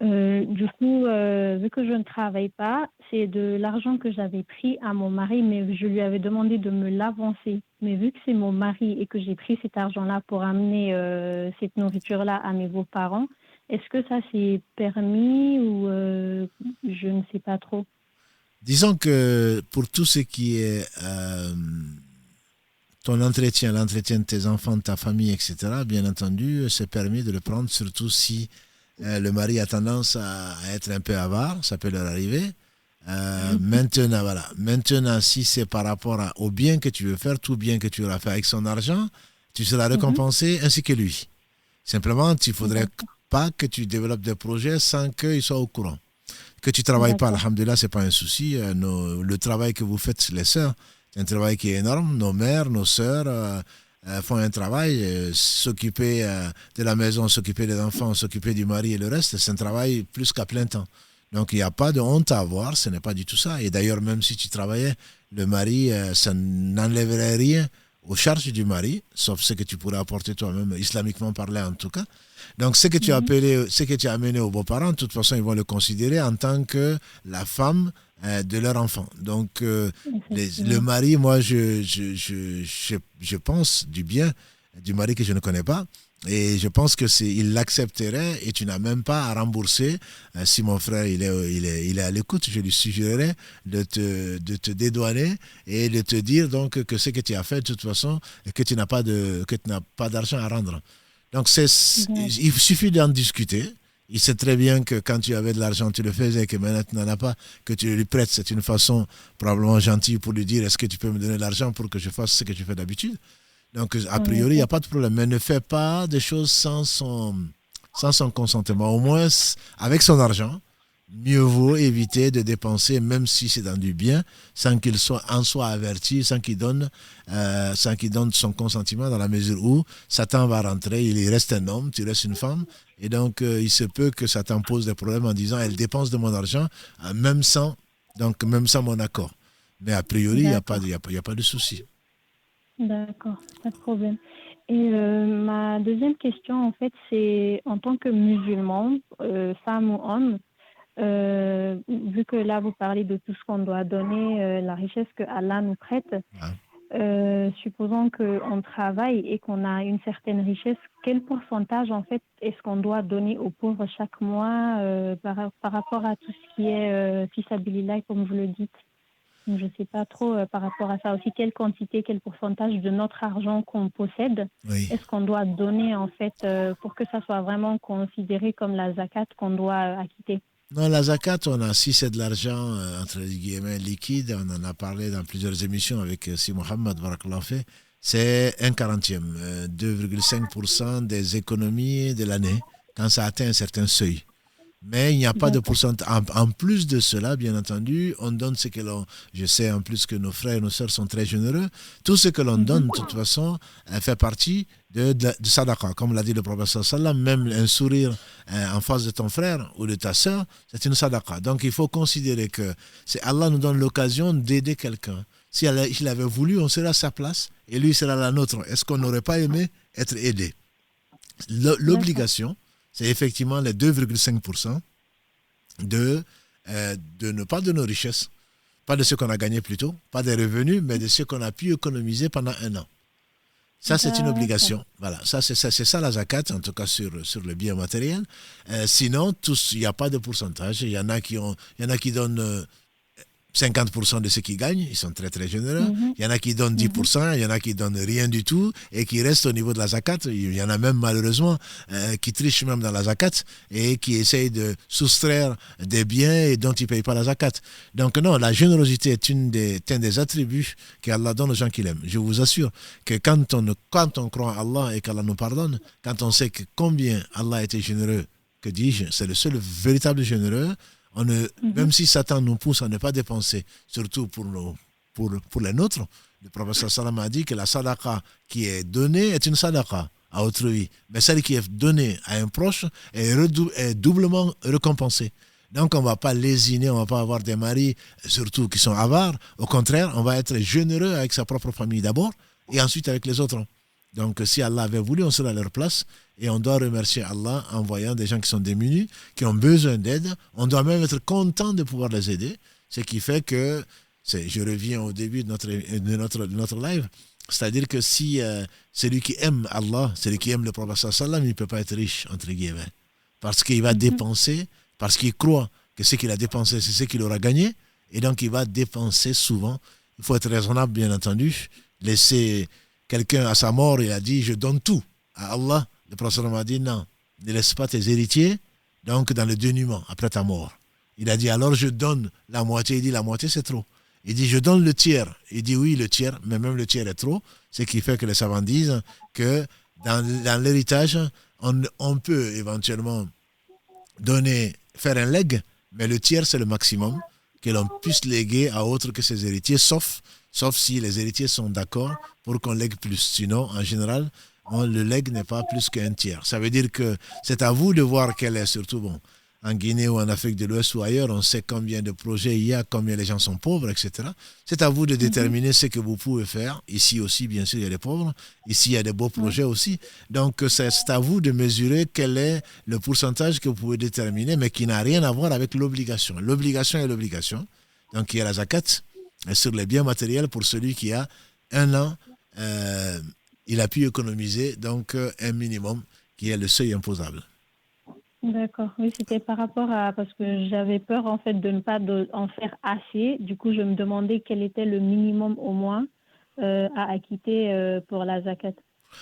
Du coup, vu que je ne travaille pas, c'est de l'argent que j'avais pris à mon mari, mais je lui avais demandé de me l'avancer. Mais vu que c'est mon mari et que j'ai pris cet argent-là pour amener cette nourriture-là à mes beaux-parents, est-ce que ça c'est permis ou je ne sais pas trop? Disons que pour tout ce qui est l'entretien de tes enfants, de ta famille, etc., bien entendu, c'est permis de le prendre, surtout si le mari a tendance à être un peu avare, ça peut leur arriver. Maintenant, si c'est par rapport au bien que tu veux faire, tout bien que tu auras fait avec son argent, tu seras récompensé ainsi que lui. Simplement, il ne faudrait pas que tu développes des projets sans qu'il soit au courant. Que tu ne travailles pas, alhamdoulilah, ce n'est pas un souci. Le travail que vous faites, les sœurs, c'est un travail qui est énorme. Nos mères, nos sœurs, font un travail, s'occuper de la maison, s'occuper des enfants, s'occuper du mari et le reste, c'est un travail plus qu'à plein temps. Donc il n'y a pas de honte à avoir, ce n'est pas du tout ça. Et d'ailleurs, même si tu travaillais, le mari, ça n'enlèverait rien aux charges du mari, sauf ce que tu pourrais apporter toi-même, islamiquement parlant en tout cas. Donc ce que tu as appelé, ce que tu as amené aux beaux-parents, de toute façon, ils vont le considérer en tant que la femme de leur enfant. Donc le mari, moi, je pense du bien du mari que je ne connais pas. Et je pense que il l'accepterait et tu n'as même pas à rembourser. Si mon frère il est à l'écoute, je lui suggérerais de te dédouaner et de te dire donc que ce que tu as fait de toute façon et que tu n'as pas d'argent à rendre. Donc il suffit d'en discuter. Il sait très bien que quand tu avais de l'argent, tu le faisais, que maintenant tu n'en as pas, que tu lui prêtes. C'est une façon probablement gentille pour lui dire est-ce que tu peux me donner de l'argent pour que je fasse ce que je fais d'habitude. Donc, a priori, il n'y a pas de problème. Mais ne fais pas des choses sans son consentement. Au moins, avec son argent, mieux vaut éviter de dépenser, même si c'est dans du bien, sans qu'il en soit averti, sans qu'il donne son consentement, dans la mesure où Satan va rentrer, il reste un homme, tu restes une femme. Et donc, il se peut que Satan pose des problèmes en disant, elle dépense de mon argent, même sans mon accord. Mais a priori, il n'y a pas de souci. D'accord, pas de problème. Et ma deuxième question, en fait, c'est en tant que musulman, femme ou homme, vu que là, vous parlez de tout ce qu'on doit donner, la richesse que Allah nous prête, supposons qu'on travaille et qu'on a une certaine richesse, quel pourcentage, en fait, est-ce qu'on doit donner aux pauvres chaque mois par rapport à tout ce qui est fils sabilillah, comme vous le dites? Je ne sais pas trop par rapport à ça aussi, quelle quantité, quel pourcentage de notre argent qu'on possède, est-ce qu'on doit donner en fait pour que ça soit vraiment considéré comme la zakat qu'on doit acquitter? Non, la zakat, si c'est de l'argent entre guillemets liquide, on en a parlé dans plusieurs émissions avec Si Mohamed Barakallah fait, c'est 1/40, 2,5% des économies de l'année quand ça atteint un certain seuil. Mais il n'y a pas de pourcentage. En plus de cela, bien entendu, on donne ce que l'on... Je sais en plus que nos frères et nos sœurs sont très généreux. Tout ce que l'on donne, de toute façon, fait partie de sadaqa. Comme l'a dit le prophète sallam, même un sourire en face de ton frère ou de ta sœur, c'est une sadaqa. Donc il faut considérer que Allah nous donne l'occasion d'aider quelqu'un. Si il avait voulu, on serait à sa place et lui sera la nôtre. Est-ce qu'on n'aurait pas aimé être aidé? L'obligation, c'est effectivement les 2,5% de pas de nos richesses, pas de ce qu'on a gagné plutôt, pas des revenus, mais de ce qu'on a pu économiser pendant un an. Ça, c'est une obligation. Voilà, c'est ça la zakat, en tout cas sur le bien matériel. Sinon, il n'y a pas de pourcentage. Il y en a qui donnent 50% de ce qu'ils gagnent, ils sont très très généreux. Il y en a qui donnent 10%, il y en a qui donnent rien du tout et qui restent au niveau de la zakat. Il y en a même malheureusement qui trichent même dans la zakat et qui essayent de soustraire des biens et dont ils ne payent pas la zakat. Donc non, la générosité est un des attributs qu'Allah donne aux gens qu'il aime. Je vous assure que quand on croit en Allah et qu'Allah nous pardonne, quand on sait que combien Allah a été généreux, que dis-je, c'est le seul véritable généreux. Même si Satan nous pousse à ne pas dépenser, surtout pour les nôtres, le prophète sallam a dit que la sadaqa qui est donnée est une sadaqa à autrui, mais celle qui est donnée à un proche est doublement récompensée. Donc on ne va pas lésiner, on ne va pas avoir des maris surtout qui sont avares. Au contraire, on va être généreux avec sa propre famille d'abord et ensuite avec les autres. Donc si Allah avait voulu, on serait à leur place. Et on doit remercier Allah en voyant des gens qui sont démunis, qui ont besoin d'aide. On doit même être content de pouvoir les aider. Ce qui fait que, je reviens au début de notre live, c'est-à-dire que si celui qui aime Allah, celui qui aime le prophète sallam, il ne peut pas être riche, entre guillemets. Parce qu'il va dépenser, parce qu'il croit que ce qu'il a dépensé, c'est ce qu'il aura gagné. Et donc il va dépenser souvent. Il faut être raisonnable, bien entendu. Laisser quelqu'un à sa mort, il a dit, je donne tout à Allah. Le prophète m'a dit non, ne laisse pas tes héritiers donc dans le dénuement après ta mort. Il a dit alors je donne la moitié. Il dit la moitié c'est trop. Il dit je donne le tiers. Il dit oui le tiers, mais même le tiers est trop. Ce qui fait que les savants disent que dans l'héritage, on peut éventuellement faire un legs, mais le tiers c'est le maximum que l'on puisse léguer à autre que ses héritiers, sauf Sauf si les héritiers sont d'accord pour qu'on lègue plus. Sinon, en général, le legs n'est pas plus qu'un tiers. Ça veut dire que c'est à vous de voir quel est, surtout bon, en Guinée ou en Afrique de l'Ouest ou ailleurs, on sait combien de projets il y a, combien les gens sont pauvres, etc. C'est à vous de déterminer ce que vous pouvez faire. Ici aussi, bien sûr, il y a des pauvres. Ici, il y a des beaux projets aussi. Donc, c'est à vous de mesurer quel est le pourcentage que vous pouvez déterminer, mais qui n'a rien à voir avec l'obligation. L'obligation est l'obligation. Donc, il y a la zakat sur les biens matériels pour celui qui a 1 an. Il a pu économiser donc un minimum qui est le seuil imposable. D'accord, oui, c'était par rapport à, parce que j'avais peur en fait de ne pas en faire assez. Du coup, je me demandais quel était le minimum au moins à acquitter pour la zakat.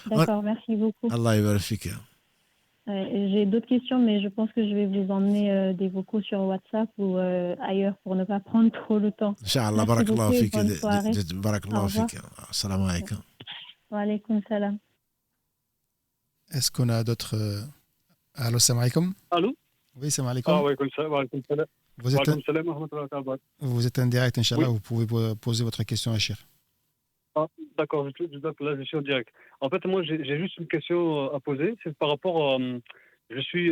D'accord, merci beaucoup. Allah yabarfik. J'ai d'autres questions, mais je pense que je vais vous emmener des vocaux sur WhatsApp ou ailleurs pour ne pas prendre trop le temps. Inch'Allah, barakallahu fik. Barakallahu fik. Assalamu alaikum. Wa alaykoum salam. Est-ce qu'on a d'autres... Allô, salam alaikum. Allô. Oui, salam alaikum. Ah, wa alaykoum salam. Vous êtes en direct, Inch'Allah, oui. Vous pouvez poser votre question à Cheikh. Ah, d'accord, là je suis en direct. En fait, moi j'ai juste une question à poser, c'est par rapport à... j'ai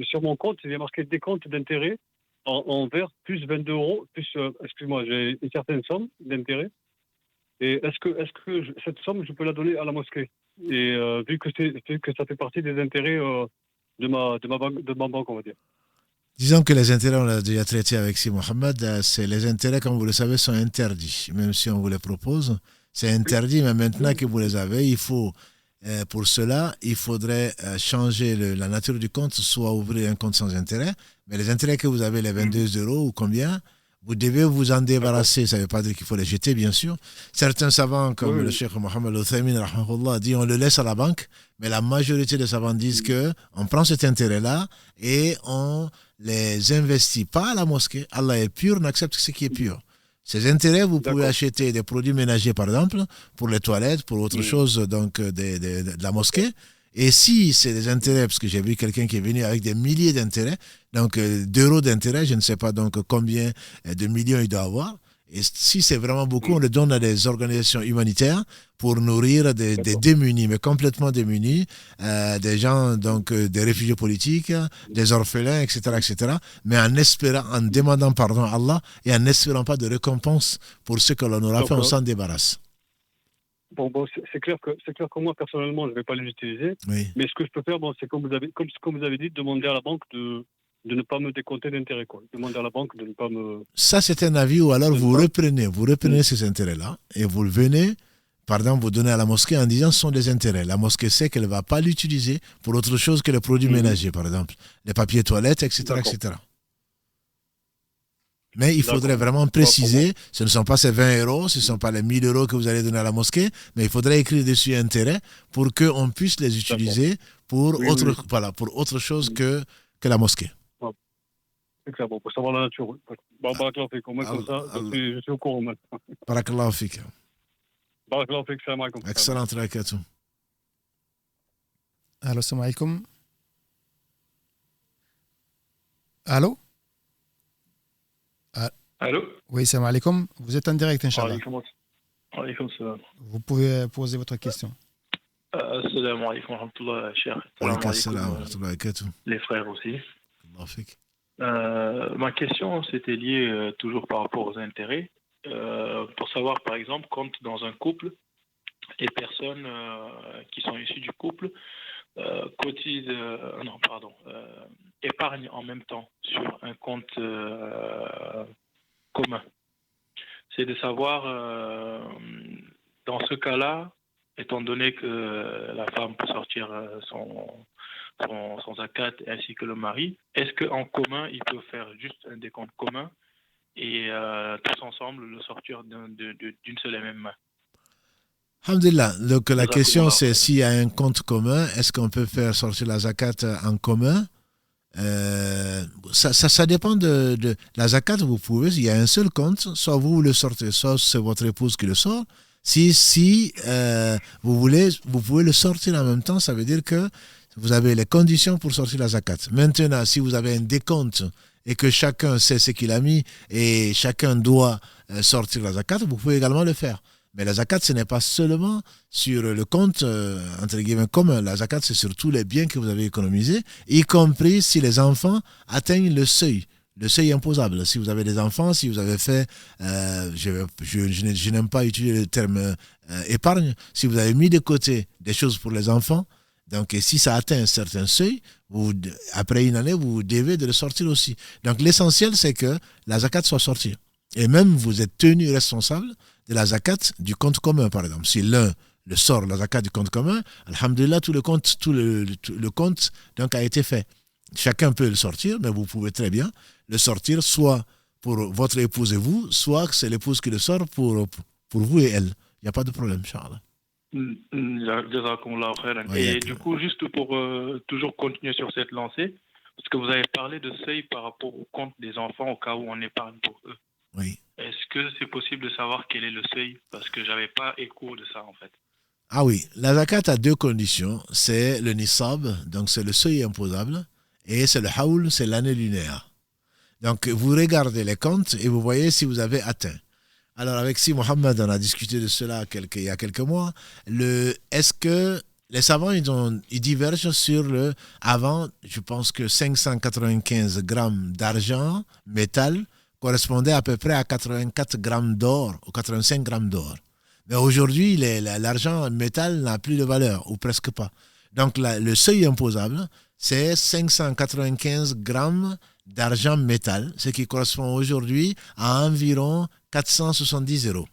sur mon compte, il y a marqué décompte d'intérêt en vert, plus 22 €, plus, excuse-moi, j'ai une certaine somme d'intérêt. Et est-ce que cette somme, je peux la donner à la mosquée? Et vu que ça fait partie des intérêts de ma banque, on va dire. Disons que les intérêts, on l'a déjà traité avec Si Mohamed, c'est les intérêts, comme vous le savez, sont interdits. Même si on vous les propose, c'est interdit, mais maintenant que vous les avez, il faut, pour cela, il faudrait changer la nature du compte, soit ouvrir un compte sans intérêt, mais les intérêts que vous avez, les 22 € ou combien, vous devez vous en débarrasser. Ça ne veut pas dire qu'il faut les jeter, bien sûr. Certains savants, comme le Cheikh Mohamed Al-Uthaymin, dit on le laisse à la banque, mais la majorité des savants disent qu'on prend cet intérêt-là et on les investit pas à la mosquée. Allah est pur, on accepte ce qui est pur. Ces intérêts, vous pouvez acheter des produits ménagers, par exemple, pour les toilettes, pour autre chose, donc de la mosquée. Et si c'est des intérêts, parce que j'ai vu quelqu'un qui est venu avec des milliers d'intérêts, donc d'euros d'intérêts, je ne sais pas donc combien de millions il doit avoir. Et si c'est vraiment beaucoup, on le donne à des organisations humanitaires pour nourrir des démunis, mais complètement démunis, des gens, donc des réfugiés politiques, des orphelins, etc., etc., mais en demandant pardon à Allah et en n'espérant pas de récompense pour ce que l'on aura fait, on s'en débarrasse. Bon, c'est clair que moi, personnellement, je ne vais pas les utiliser. Oui. Mais ce que je peux faire, c'est comme vous avez dit, demander à la banque de ne pas me décompter d'intérêt. Demander à la banque de ne pas me... Ça, c'est un avis, ou alors vous reprenez ces intérêts-là et vous le venez, vous donnez à la mosquée en disant ce sont des intérêts. La mosquée sait qu'elle ne va pas l'utiliser pour autre chose que les produits ménagers, par exemple, les papiers toilettes, etc., etc. Mais il faudrait vraiment préciser, ce ne sont pas ces 20 €, ce ne sont pas les 1 000 € que vous allez donner à la mosquée, mais il faudrait écrire dessus intérêt pour qu'on puisse les utiliser pour autre chose que la mosquée. C'est clair, pour savoir la nature. Barakallahu fik, au moins comme ça, je suis au courant maintenant. Barakallahu fik. Barakallahu fik, salam alaikum. Excellent rakatu. Allô, salam alaikum. Allô? Allô? Oui, salam alaikum. Vous êtes en direct, Inch'Allah. Alaikum salam. Vous pouvez poser votre question. Assalamu alaikum wa rahmatullah, cher. Les frères aussi. Ma question, c'était lié toujours par rapport aux intérêts. Pour savoir, par exemple, quand dans un couple, les personnes qui sont issues du couple cotisent, épargnent en même temps sur un compte commun. C'est de savoir, dans ce cas-là, étant donné que la femme peut sortir son zakat ainsi que le mari, est-ce qu'en commun, ils peuvent faire juste un décompte commun et tous ensemble le sortir d'une seule et même main? Alhamdulillah. Donc la question c'est s'il y a un compte commun, est-ce qu'on peut faire sortir la zakat en commun? Ça dépend de la zakat. Vous pouvez, il y a un seul compte, soit vous le sortez, soit c'est votre épouse qui le sort. Si vous voulez, vous pouvez le sortir en même temps. Ça veut dire que vous avez les conditions pour sortir la zakat. Maintenant, si vous avez un décompte et que chacun sait ce qu'il a mis et chacun doit sortir la zakat, vous pouvez également le faire. Mais la zakat, ce n'est pas seulement sur le compte, entre guillemets, commun. La zakat, c'est sur tous les biens que vous avez économisés, y compris si les enfants atteignent le seuil imposable. Si vous avez des enfants, si vous avez fait, je n'aime pas utiliser le terme épargne, si vous avez mis de côté des choses pour les enfants, donc et si ça atteint un certain seuil, après une année, vous devez de le sortir aussi. Donc l'essentiel, c'est que la zakat soit sortie. Et même vous êtes tenu responsable de la zakat du compte commun, par exemple. Si l'un le sort, la zakat du compte commun, alhamdulillah, tout le compte donc, a été fait. Chacun peut le sortir, mais vous pouvez très bien le sortir soit pour votre épouse et vous, soit c'est l'épouse qui le sort pour vous et elle. Il n'y a pas de problème, Inch'Allah. Et du coup, juste pour toujours continuer sur cette lancée, parce que vous avez parlé de seuil par rapport au compte des enfants au cas où on épargne pour eux. Oui. Est-ce que c'est possible de savoir quel est le seuil? Parce que je n'avais pas écho de ça en fait. Ah oui, la zakat a deux conditions. C'est le nisab, donc c'est le seuil imposable, et c'est le haoul, c'est l'année lunaire. Donc vous regardez les comptes et vous voyez si vous avez atteint. Alors avec Si Mohamed, on a discuté de cela il y a quelques mois. Est-ce que les savants, ils divergent sur avant, je pense que 595 grammes d'argent, métal, correspondait à peu près à 84 grammes d'or ou 85 grammes d'or. Mais aujourd'hui, l'argent métal n'a plus de valeur, ou presque pas. Donc le seuil imposable, c'est 595 grammes d'argent métal, ce qui correspond aujourd'hui à environ 470 euros.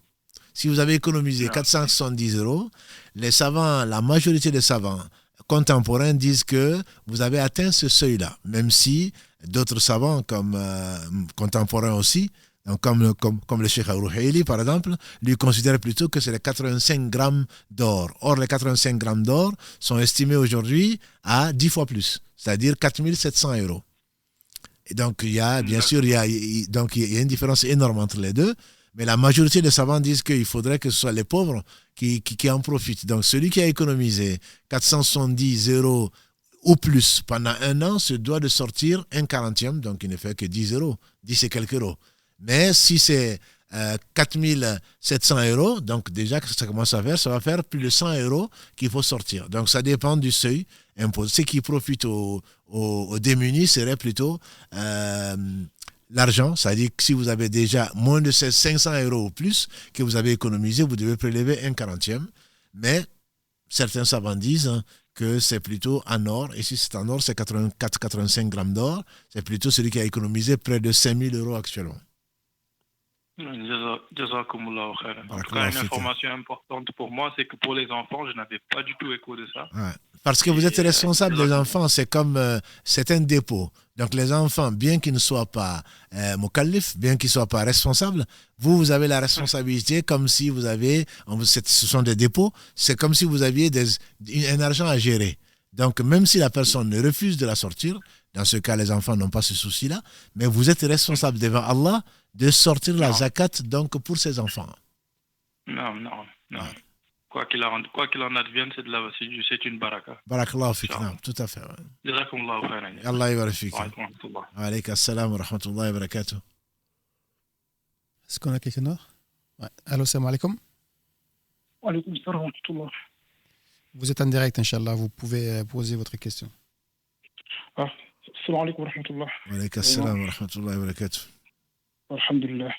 Si vous avez économisé 470 euros, la majorité des savants contemporains disent que vous avez atteint ce seuil-là, même si d'autres savants contemporains aussi, donc comme le Cheikh Al-Ruhaili par exemple, lui considèrent plutôt que c'est les 85 grammes d'or. Or, les 85 grammes d'or sont estimés aujourd'hui à 10 fois plus, c'est-à-dire 4700 euros. Et donc, il y a une différence énorme entre les deux, mais la majorité des savants disent qu'il faudrait que ce soit les pauvres qui en profitent. Donc, celui qui a économisé 470 euros ou plus pendant un an se doit de sortir un quarantième, donc il ne fait que 10 euros, 10 et quelques euros. Mais si c'est 4700 euros, donc déjà que ça commence à faire, ça va faire plus de 100 euros qu'il faut sortir. Donc ça dépend du seuil imposé. Ce qui profite aux démunis serait plutôt l'argent, c'est-à-dire que si vous avez déjà moins de 500 euros ou plus que vous avez économisé, vous devez prélever un quarantième. Mais certains savants disent que c'est plutôt en or, et si c'est en or, c'est 84-85 grammes d'or, c'est plutôt celui qui a économisé près de 5000 euros actuellement. Jazakumullahu khairan. En tout cas, une information importante pour moi, c'est que pour les enfants, je n'avais pas du tout écho de ça. Ouais. Parce que vous êtes responsable des enfants, c'est un dépôt. Donc les enfants, bien qu'ils ne soient pas mukallif, bien qu'ils ne soient pas responsables, vous avez la responsabilité comme si vous avez, ce sont des dépôts, c'est comme si vous aviez un argent à gérer. Donc même si la personne refuse de la sortir, dans ce cas les enfants n'ont pas ce souci-là, mais vous êtes responsable devant Allah de sortir la zakat donc pour ses enfants. Non. Ouais. Quoi qu'il en advienne, c'est une baraka. Barakallahu fik, tout à fait. Jazakumullahu khairan. Allah yabarak fik. Wa alayka assalam wa rahmatullahi wa barakatuh. Est-ce qu'on a quelqu'un d'autre? Ouais. Allô, salam alaikum. Wa alaykum assalam wa rahmatullah. Vous êtes en direct, Inch'Allah, vous pouvez poser votre question. Salam alaikum wa rahmatullah. Wa alayka assalam wa rahmatullahi wa barakatuh. Alhamdulillah.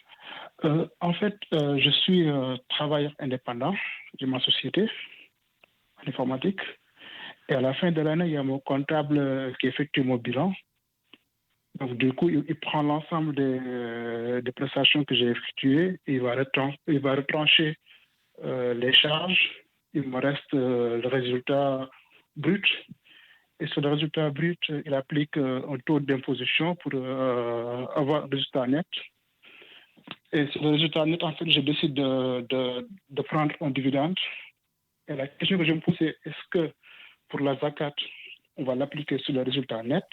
En fait, je suis travailleur indépendant de ma société en informatique. Et à la fin de l'année, il y a mon comptable qui effectue mon bilan. Donc, du coup, il prend l'ensemble des prestations que j'ai effectuées. Il va retrancher les charges. Il me reste le résultat brut. Et sur le résultat brut, il applique un taux d'imposition pour avoir le résultat net. Et sur le résultat net, en fait, je décide de prendre un dividende. Et la question que je me pose, c'est est-ce que pour la zakat, on va l'appliquer sur le résultat net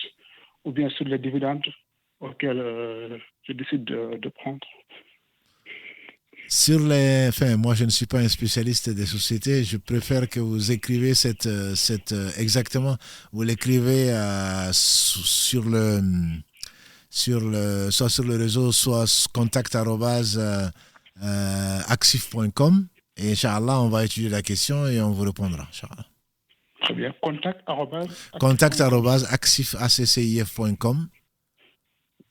ou bien sur les dividendes auxquels je décide de prendre? Moi je ne suis pas un spécialiste des sociétés, je préfère que vous écrivez exactement, vous l'écrivez sur soit sur le réseau, soit contact@axif.com. Et Inch'Allah, on va étudier la question et on vous répondra. Inch'Allah. Très bien. Contact@axif.com.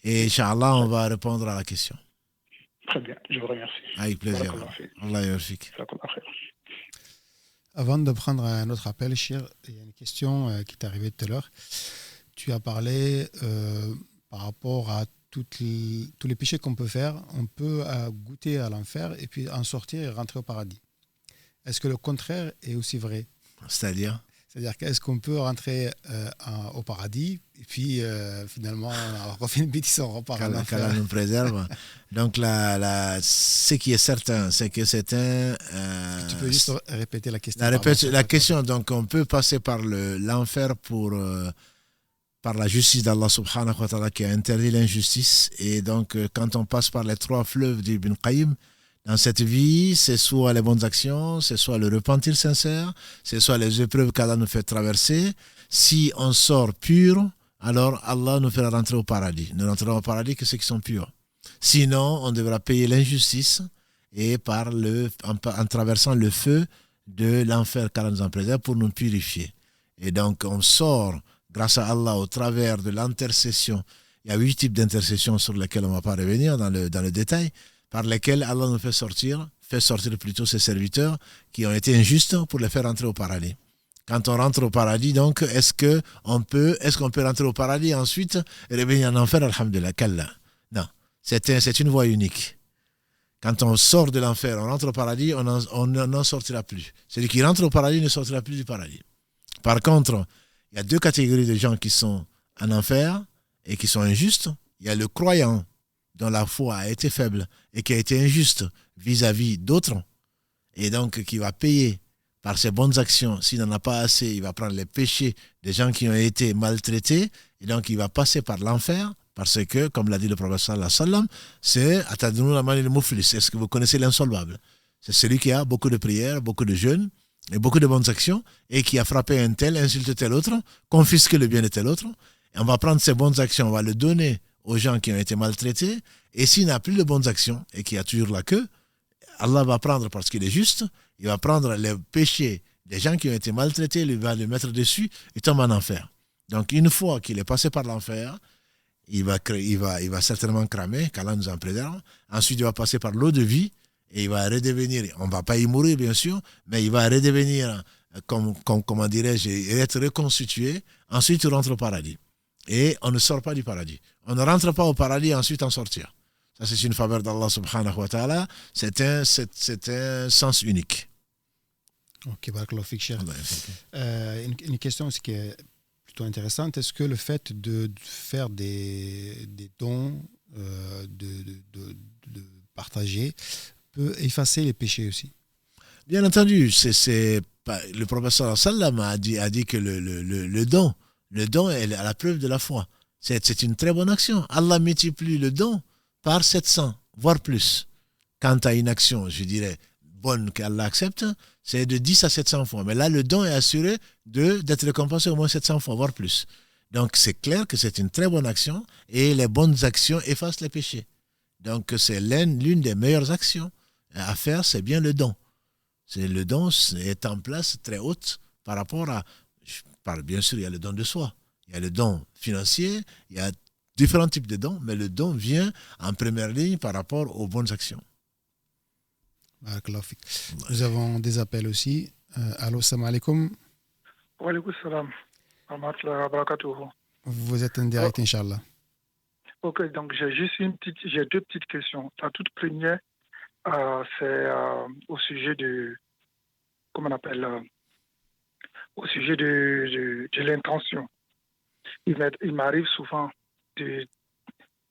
Et Inch'Allah, on va répondre à la question. Très bien, je vous remercie. Avec plaisir. Allah yarfik. Avant de prendre un autre appel, Chir, il y a une question qui t'est arrivée tout à l'heure. Tu as parlé par rapport à tous les péchés qu'on peut faire. On peut goûter à l'enfer et puis en sortir et rentrer au paradis. Est-ce que le contraire est aussi vrai? C'est-à-dire qu'est-ce qu'on peut rentrer au paradis et puis finalement on refait une bêtise, on repart en enfer. Qu'Allah nous préserve. Donc ce qui est certain, c'est que c'est un... Tu peux juste répéter la question. La question, donc on peut passer par l'enfer par la justice d'Allah subhanahu wa ta'ala qui a interdit l'injustice. Et donc quand on passe par les 3 fleuves d'Ibn Qayyim, dans cette vie, c'est soit les bonnes actions, c'est soit le repentir sincère, c'est soit les épreuves qu'Allah nous fait traverser. Si on sort pur, alors Allah nous fera rentrer au paradis. Nous rentrerons au paradis que ceux qui sont purs. Sinon, on devra payer l'injustice et en traversant le feu de l'enfer qu'Allah nous en préserve pour nous purifier. Et donc, on sort grâce à Allah au travers de l'intercession. Il y a 8 types d'intercessions sur lesquelles on ne va pas revenir dans le détail, par lesquels Allah nous fait sortir plutôt ses serviteurs qui ont été injustes pour les faire rentrer au paradis. Quand on rentre au paradis, donc, est-ce qu'on peut rentrer au paradis et ensuite revenir en enfer, alhamdulillah, qu'Allah. Non, c'est une voie unique. Quand on sort de l'enfer, on rentre au paradis, on n'en sortira plus. Celui qui rentre au paradis ne sortira plus du paradis. Par contre, il y a 2 catégories de gens qui sont en enfer et qui sont injustes. Il y a le croyant dont la foi a été faible et qui a été injuste vis-à-vis d'autres, et donc qui va payer par ses bonnes actions. S'il n'en a pas assez, il va prendre les péchés des gens qui ont été maltraités, et donc il va passer par l'enfer, parce que, comme l'a dit le prophète sallallahu alayhi wa sallam, c'est « Atadounou la mani le mouflis ». Est-ce que vous connaissez l'insolvable? C'est celui qui a beaucoup de prières, beaucoup de jeûnes, et beaucoup de bonnes actions, et qui a frappé un tel, insulté tel autre, confisqué le bien de tel autre, et on va prendre ces bonnes actions, on va le donner aux gens qui ont été maltraités, et s'il n'a plus de bonnes actions et qu'il y a toujours la queue, Allah va prendre, parce qu'il est juste, il va prendre les péchés des gens qui ont été maltraités, il va les mettre dessus et tombe en enfer. Donc une fois qu'il est passé par l'enfer, il va certainement cramer, qu'Allah nous en préserve. Ensuite il va passer par l'eau de vie et il va redevenir, on ne va pas y mourir bien sûr, mais il va redevenir, comment dirais-je, être reconstitué. Ensuite il rentre au paradis. Et on ne sort pas du paradis. On ne rentre pas au paradis et ensuite en sortir. Ça, c'est une faveur d'Allah subhanahu wa ta'ala. C'est un sens unique. Ok, barakallahu fik, cher. Une question aussi qui est plutôt intéressante. Est-ce que le fait de faire des dons, de partager, peut effacer les péchés aussi? Bien entendu. Le prophète sallallahu alayhi wa sallam a dit que le don est à la preuve de la foi. C'est une très bonne action. Allah multiplie le don par 700, voire plus. Quant à une action, je dirais, bonne qu'Allah accepte, c'est de 10 à 700 fois. Mais là, le don est assuré d'être récompensé au moins 700 fois, voire plus. Donc, c'est clair que c'est une très bonne action et les bonnes actions effacent les péchés. Donc, c'est l'une des meilleures actions à faire, c'est bien le don. Le don est en place très haute par rapport à... Bien sûr, il y a le don de soi, il y a le don financier, il y a différents types de dons, mais le don vient en première ligne par rapport aux bonnes actions. Nous avons des appels aussi. Allô, salam alaikum. Wa alaikum salam. Vous êtes en direct, Inch'Allah. Ok, donc j'ai 2 petites questions. La toute première, c'est au sujet de, comment on appelle, au sujet de l'intention. Il m'arrive souvent de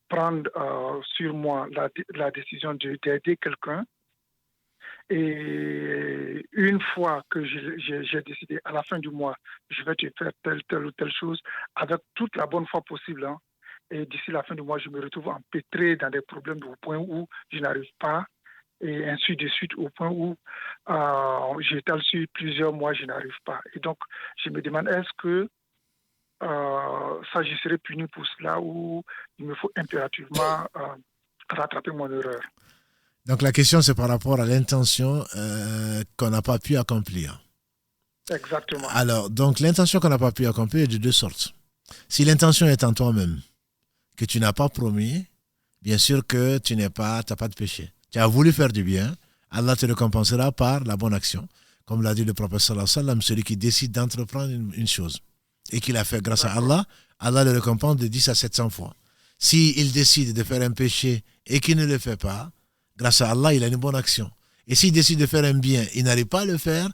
prendre sur moi la décision d'aider quelqu'un. Et une fois que j'ai décidé, à la fin du mois, je vais te faire telle ou telle chose, avec toute la bonne foi possible, hein, et d'ici la fin du mois, je me retrouve empêtré dans des problèmes au point où je n'arrive pas, et ainsi de suite, au point où j'étale sur plusieurs mois, je n'arrive pas. Et donc, je me demande, est-ce que ça, je serai puni pour cela ou il me faut impérativement rattraper mon erreur. Donc la question, c'est par rapport à l'intention qu'on n'a pas pu accomplir. Exactement. Alors, donc l'intention qu'on n'a pas pu accomplir est de deux sortes. Si l'intention est en toi-même, que tu n'as pas promis, bien sûr que tu n'as pas de péché. Tu as voulu faire du bien, Allah te récompensera par la bonne action. Comme l'a dit le prophète sallallahu alayhi wa sallam, celui qui décide d'entreprendre une chose et qu'il a fait grâce à Allah, Allah le récompense de 10 à 700 fois. S'il décide de faire un péché et qu'il ne le fait pas, grâce à Allah, il a une bonne action. Et s'il décide de faire un bien, il n'arrive pas à le faire,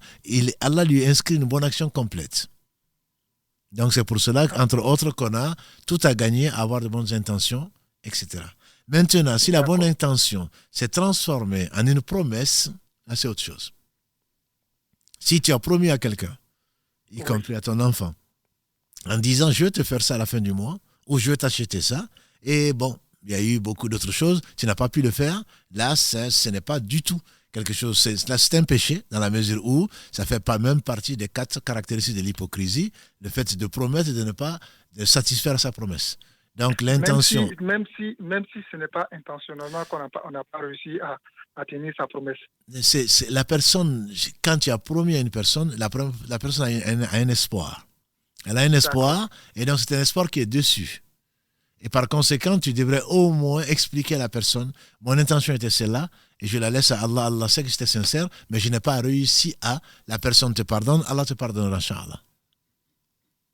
Allah lui inscrit une bonne action complète. Donc c'est pour cela qu'entre autres qu'on a tout à gagner à avoir de bonnes intentions, etc. Maintenant, si la bonne intention s'est transformée en une promesse, là c'est autre chose. Si tu as promis à quelqu'un, y compris à ton enfant, en disant je vais te faire ça à la fin du mois, ou je vais t'acheter ça, et bon, il y a eu beaucoup d'autres choses, tu n'as pas pu le faire, là ce n'est pas du tout quelque chose, c'est un péché dans la mesure où ça ne fait pas même partie des 4 caractéristiques de l'hypocrisie, le fait de promettre et de ne pas de satisfaire sa promesse. Donc l'intention... Même si ce n'est pas intentionnellement qu'on n'a pas réussi à tenir sa promesse. C'est la personne, quand tu as promis à une personne, la personne a un espoir. Elle a un espoir, et donc c'est un espoir qui est dessus. Et par conséquent, tu devrais au moins expliquer à la personne, mon intention était celle-là, et je la laisse à Allah. Allah sait que j'étais sincère, mais je n'ai pas réussi à, la personne te pardonne, Allah te pardonnera, Inch'Allah.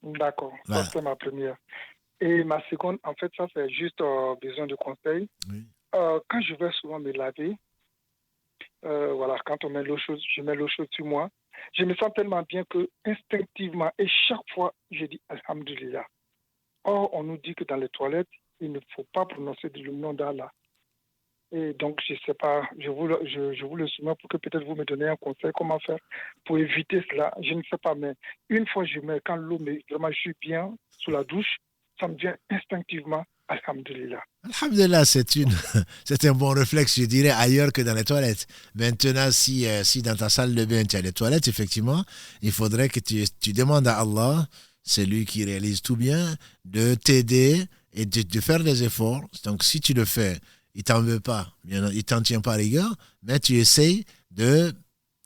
D'accord, voilà. Ça c'est ma première. Et ma seconde, en fait, ça c'est juste besoin de conseils. Oui. Quand je vais souvent me laver, voilà, quand je mets l'eau chaude sur moi, je me sens tellement bien que instinctivement, et chaque fois, je dis Alhamdulillah. Or, on nous dit que dans les toilettes, il ne faut pas prononcer le nom d'Allah. Et donc, je ne sais pas, je vous le soumets pour que peut-être vous me donnez un conseil, comment faire pour éviter cela. Je ne sais pas, mais une fois quand l'eau vraiment je suis bien sous la douche, ça me vient instinctivement, Alhamdulillah. Alhamdulillah, c'est un bon réflexe, je dirais, ailleurs que dans les toilettes. Maintenant, si dans ta salle de bain, tu as les toilettes, effectivement, il faudrait que tu demandes à Allah, c'est lui qui réalise tout bien, de t'aider et de faire des efforts. Donc, si tu le fais, il t'en veut pas, il t'en tient pas rigueur, mais tu essayes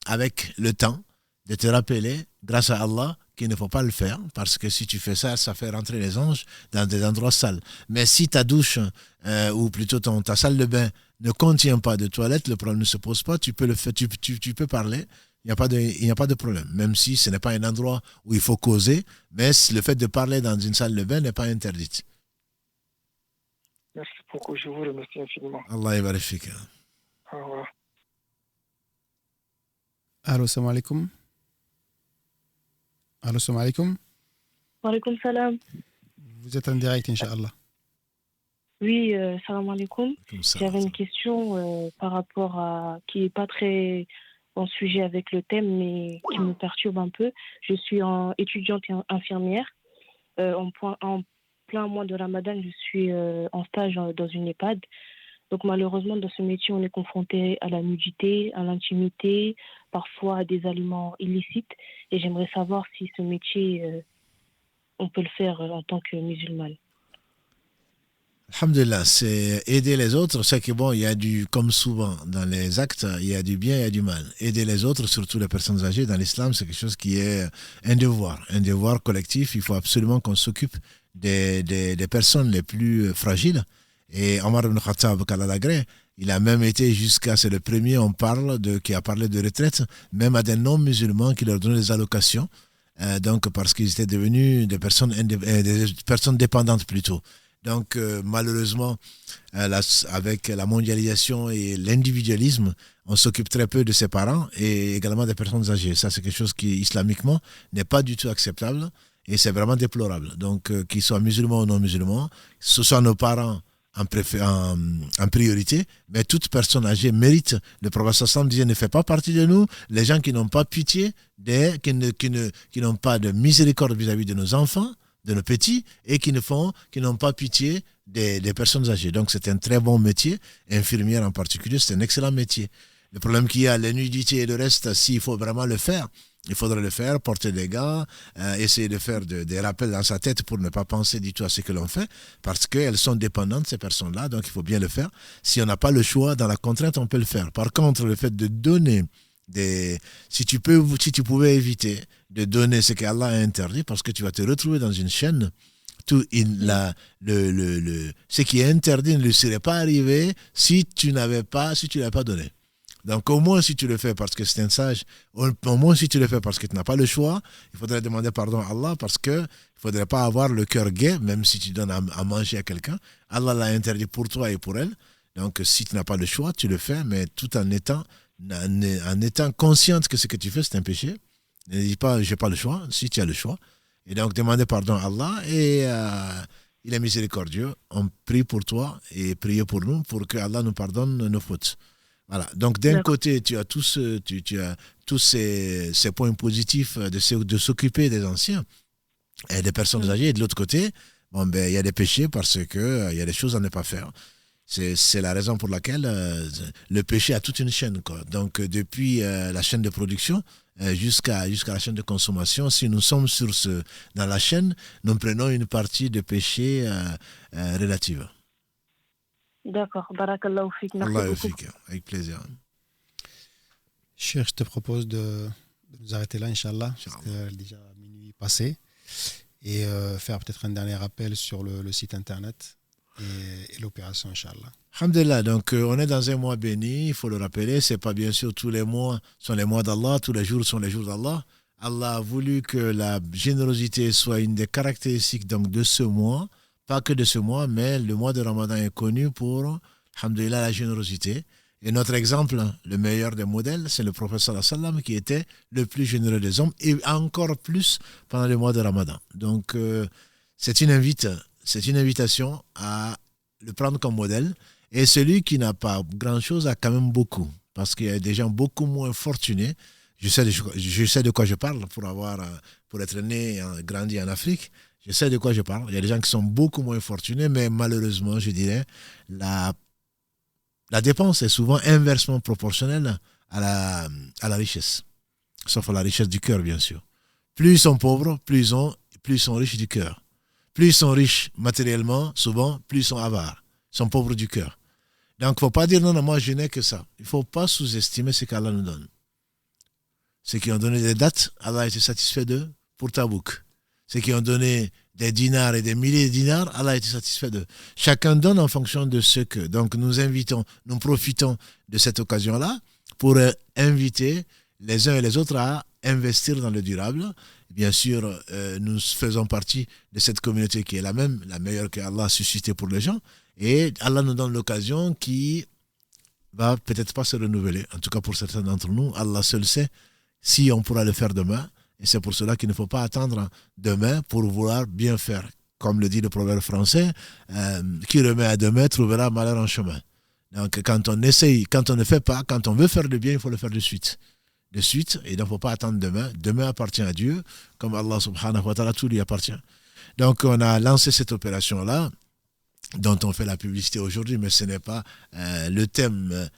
avec le temps, de te rappeler, grâce à Allah, qu'il ne faut pas le faire, parce que si tu fais ça, ça fait rentrer les anges dans des endroits sales. Mais si ta douche, ou plutôt ta salle de bain, ne contient pas de toilette, le problème ne se pose pas, tu peux le faire, tu peux parler, il n'y a pas de problème, même si ce n'est pas un endroit où il faut causer, mais le fait de parler dans une salle de bain n'est pas interdit. Merci beaucoup, je vous remercie infiniment. Allah yabarik fik. Au revoir. Allô, salam alaikum. Allô, salam alaikum. Wa alaikum salam. Vous êtes en direct, Inch'Allah. Oui, salam alaikum. J'avais une question par rapport à qui n'est pas très en sujet avec le thème, mais qui me perturbe un peu. Je suis étudiante infirmière. En plein mois de Ramadan, je suis en stage dans une EHPAD. Donc malheureusement, dans ce métier, on est confronté à la nudité, à l'intimité, parfois à des aliments illicites. Et j'aimerais savoir si ce métier, on peut le faire en tant que musulmane. Alhamdulillah, c'est aider les autres. C'est que bon, il y a comme souvent dans les actes, il y a du bien, il y a du mal. Aider les autres, surtout les personnes âgées, dans l'islam, c'est quelque chose qui est un devoir collectif. Il faut absolument qu'on s'occupe des personnes les plus fragiles. Et Omar ibn Khattab, qu'Allah l'agrée, il a même été c'est le premier, qui a parlé de retraite, même à des non-musulmans qui leur donnaient des allocations, donc parce qu'ils étaient devenus des personnes dépendantes plutôt. Donc malheureusement, avec la mondialisation et l'individualisme, on s'occupe très peu de ses parents et également des personnes âgées. Ça, c'est quelque chose qui, islamiquement, n'est pas du tout acceptable et c'est vraiment déplorable. Donc, qu'ils soient musulmans ou non musulmans, ce sont nos parents en priorité, mais toute personne âgée mérite. Le prophète sallam disait, ne fait pas partie de nous les gens qui n'ont pas pitié, qui n'ont pas de miséricorde vis-à-vis de nos enfants, de nos petits, et qui n'ont pas pitié des personnes âgées. Donc c'est un très bon métier, infirmière en particulier, c'est un excellent métier. Le problème qu'il y a, la nudité et le reste, s'il faut vraiment le faire, Il faudrait le faire, porter des gants, essayer de faire des rappels dans sa tête pour ne pas penser du tout à ce que l'on fait, parce qu'elles sont dépendantes, ces personnes-là, donc il faut bien le faire. Si on n'a pas le choix, dans la contrainte, on peut le faire. Par contre, le fait de donner si tu pouvais éviter de donner ce qu'Allah a interdit, parce que tu vas te retrouver dans une chaîne, ce qui est interdit ne lui serait pas arrivé si tu l'avais pas donné. Donc au moins si tu le fais parce que c'est un sage, au moins si tu le fais parce que tu n'as pas le choix, il faudrait demander pardon à Allah, parce que il ne faudrait pas avoir le cœur gai, même si tu donnes à manger à quelqu'un. Allah l'a interdit pour toi et pour elle. Donc si tu n'as pas le choix, tu le fais, mais tout en étant consciente que ce que tu fais c'est un péché. Ne dis pas j'ai pas le choix, si tu as le choix. Et donc demander pardon à Allah, et il est miséricordieux. On prie pour toi et priez pour nous pour que Allah nous pardonne nos fautes. Voilà. Donc d'un côté tu as tous ces points positifs de s'occuper des anciens et des personnes âgées, et de l'autre côté il y a des péchés parce que il y a des choses à ne pas faire. C'est la raison pour laquelle le péché a toute une chaîne, quoi. Donc depuis la chaîne de production jusqu'à la chaîne de consommation, si nous sommes dans la chaîne, nous prenons une partie de péché relative. D'accord, barakallahu fik, merci Allah beaucoup. fik, avec plaisir. Cher, je te propose de nous arrêter là, Inch'Allah, parce que déjà minuit passé, et faire peut-être un dernier rappel sur le site internet et l'opération, Inch'Allah. Alhamdulillah, donc on est dans un mois béni, il faut le rappeler, c'est pas bien sûr tous les mois sont les mois d'Allah, tous les jours sont les jours d'Allah. Allah a voulu que la générosité soit une des caractéristiques donc, de ce mois, pas que de ce mois, mais le mois de Ramadan est connu pour, alhamdulillah, la générosité. Et notre exemple, le meilleur des modèles, c'est le prophète sallallahu alayhi wa sallam qui était le plus généreux des hommes, et encore plus pendant le mois de Ramadan. Donc c'est une invitation à le prendre comme modèle. Et celui qui n'a pas grand-chose a quand même beaucoup, parce qu'il y a des gens beaucoup moins fortunés. Je sais de quoi je parle pour être né et grandi en Afrique. Je sais de quoi je parle. Il y a des gens qui sont beaucoup moins fortunés, mais malheureusement, je dirais, la dépense est souvent inversement proportionnelle à la richesse. Sauf à la richesse du cœur, bien sûr. Plus ils sont pauvres, plus ils sont riches du cœur. Plus ils sont riches matériellement, souvent, plus ils sont avares. Ils sont pauvres du cœur. Donc, il ne faut pas dire non, moi je n'ai que ça. Il ne faut pas sous-estimer ce qu'Allah nous donne. Ceux qui ont donné des dates, Allah a été satisfait d'eux pour Tabouk. Ceux qui ont donné des dinars et des milliers de dinars, Allah a été satisfait d'eux. Chacun donne en fonction de ce que. Donc nous profitons de cette occasion-là pour inviter les uns et les autres à investir dans le durable. Bien sûr, nous faisons partie de cette communauté qui est la meilleure que Allah a suscitée pour les gens. Et Allah nous donne l'occasion qui va peut-être pas se renouveler. En tout cas pour certains d'entre nous, Allah seul sait si on pourra le faire demain. Et c'est pour cela qu'il ne faut pas attendre demain pour vouloir bien faire. Comme le dit le proverbe français, qui remet à demain trouvera malheur en chemin. Donc quand on ne fait pas, quand on veut faire le bien, il faut le faire de suite. Et donc il ne faut pas attendre demain. Demain appartient à Dieu, comme Allah subhanahu wa ta'ala, tout lui appartient. Donc on a lancé cette opération-là, dont on fait la publicité aujourd'hui, mais ce n'est pas le thème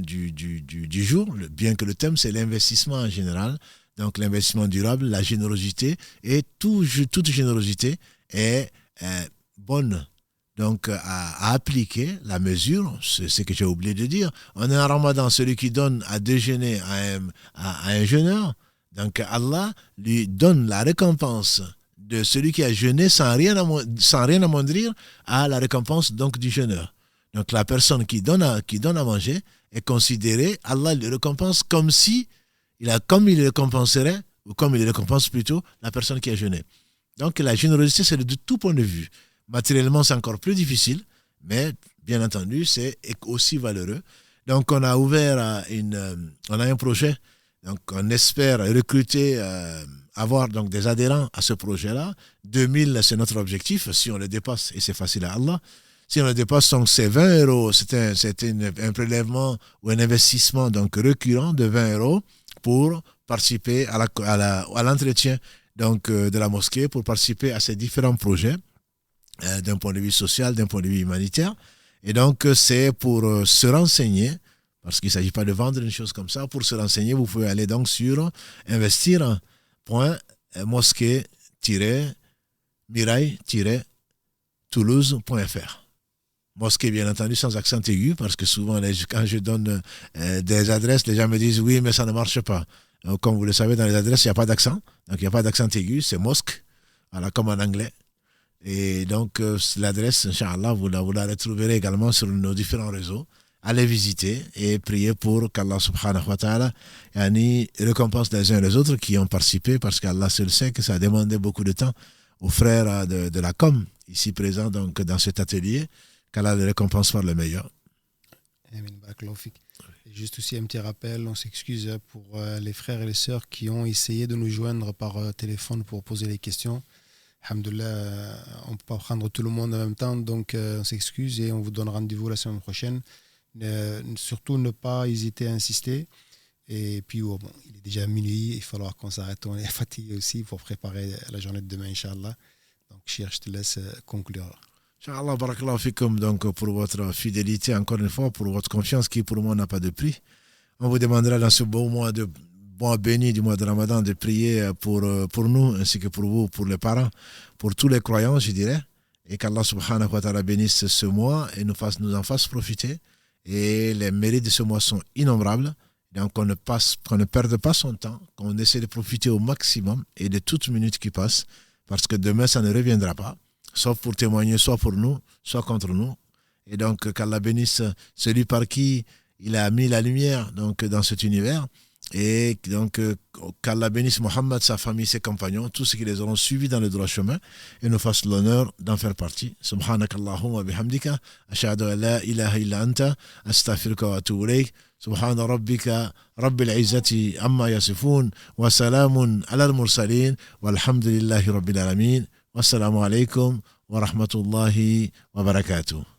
du jour, bien que le thème c'est l'investissement en général. Donc l'investissement durable, la générosité, et toute générosité est bonne. Donc à appliquer la mesure, c'est ce que j'ai oublié de dire. On est en Ramadan, celui qui donne à déjeuner à un jeûneur, donc Allah lui donne la récompense de celui qui a jeûné sans rien amoindrir à la récompense donc du jeûneur. Donc la personne qui donne à manger est considérée, Allah le récompense comme il récompenserait, ou comme il récompense plutôt, la personne qui a jeûné. Donc la générosité, c'est de tout point de vue. Matériellement, c'est encore plus difficile, mais bien entendu, c'est aussi valeureux. Donc on a ouvert on a un projet, donc on espère recruter, avoir donc des adhérents à ce projet-là. 2000, c'est notre objectif, si on le dépasse, et c'est facile à Allah. Si on le dépasse, donc c'est 20 €, c'est un prélèvement ou un investissement donc récurrent de 20 € pour participer à l'entretien donc, de la mosquée, pour participer à ces différents projets d'un point de vue social, d'un point de vue humanitaire. Et donc, c'est pour se renseigner, Parce qu'il ne s'agit pas de vendre une chose comme ça. Pour se renseigner, vous pouvez aller donc sur investir.mosquée-mirail-toulouse.fr. Mosquée, bien entendu, sans accent aigu, parce que souvent, quand je donne des adresses, les gens me disent oui, mais ça ne marche pas. Donc, comme vous le savez, dans les adresses, il n'y a pas d'accent. Donc, il n'y a pas d'accent aigu, c'est mosque, voilà, comme en anglais. Et donc, l'adresse, Inch'Allah, vous la retrouverez également sur nos différents réseaux. Allez visiter et prier pour qu'Allah subhanahu wa ta'ala récompense les uns et les autres qui ont participé, parce qu'Allah seul sait que ça a demandé beaucoup de temps aux frères de la com, ici présents donc, dans cet atelier, qu'Allah les récompense par le meilleur. Juste aussi un petit rappel, on s'excuse pour les frères et les sœurs qui ont essayé de nous joindre par téléphone pour poser les questions. Alhamdoulilah, on ne peut pas prendre tout le monde en même temps, donc on s'excuse et on vous donne rendez-vous la semaine prochaine. Surtout ne pas hésiter à insister. Et puis, bon, il est déjà minuit, il va falloir qu'on s'arrête. On est fatigué aussi pour préparer la journée de demain, Inch'Allah. Donc, Cheikh, je te laisse conclure. Inch'Allah, barakallahu fikum, donc pour votre fidélité, encore une fois, pour votre confiance qui pour moi n'a pas de prix. On vous demandera dans ce beau mois béni du mois de Ramadan de prier pour nous, ainsi que pour vous, pour les parents, pour tous les croyants, je dirais, et qu'Allah subhanahu wa ta'ala bénisse ce mois et nous en fasse profiter. Et les mérites de ce mois sont innombrables. Donc qu'on ne perde pas son temps, qu'on essaie de profiter au maximum et de toute minute qui passe, parce que demain ça ne reviendra pas, sauf pour témoigner, soit pour nous, soit contre nous. Et donc qu'Allah bénisse celui par qui il a mis la lumière donc, dans cet univers. Et donc qu'Allah bénisse Mohammed, sa famille, ses compagnons, tous ceux qui les auront suivis dans le droit chemin, et nous fasse l'honneur d'en faire partie. Subhanakallahumma bihamdika, ashhadu an la ilaha illa anta, astaghfiruka wa atubu ilayk. سبحان ربك رب العزة عما يصفون وسلام على المرسلين والحمد لله رب العالمين والسلام عليكم ورحمة الله وبركاته.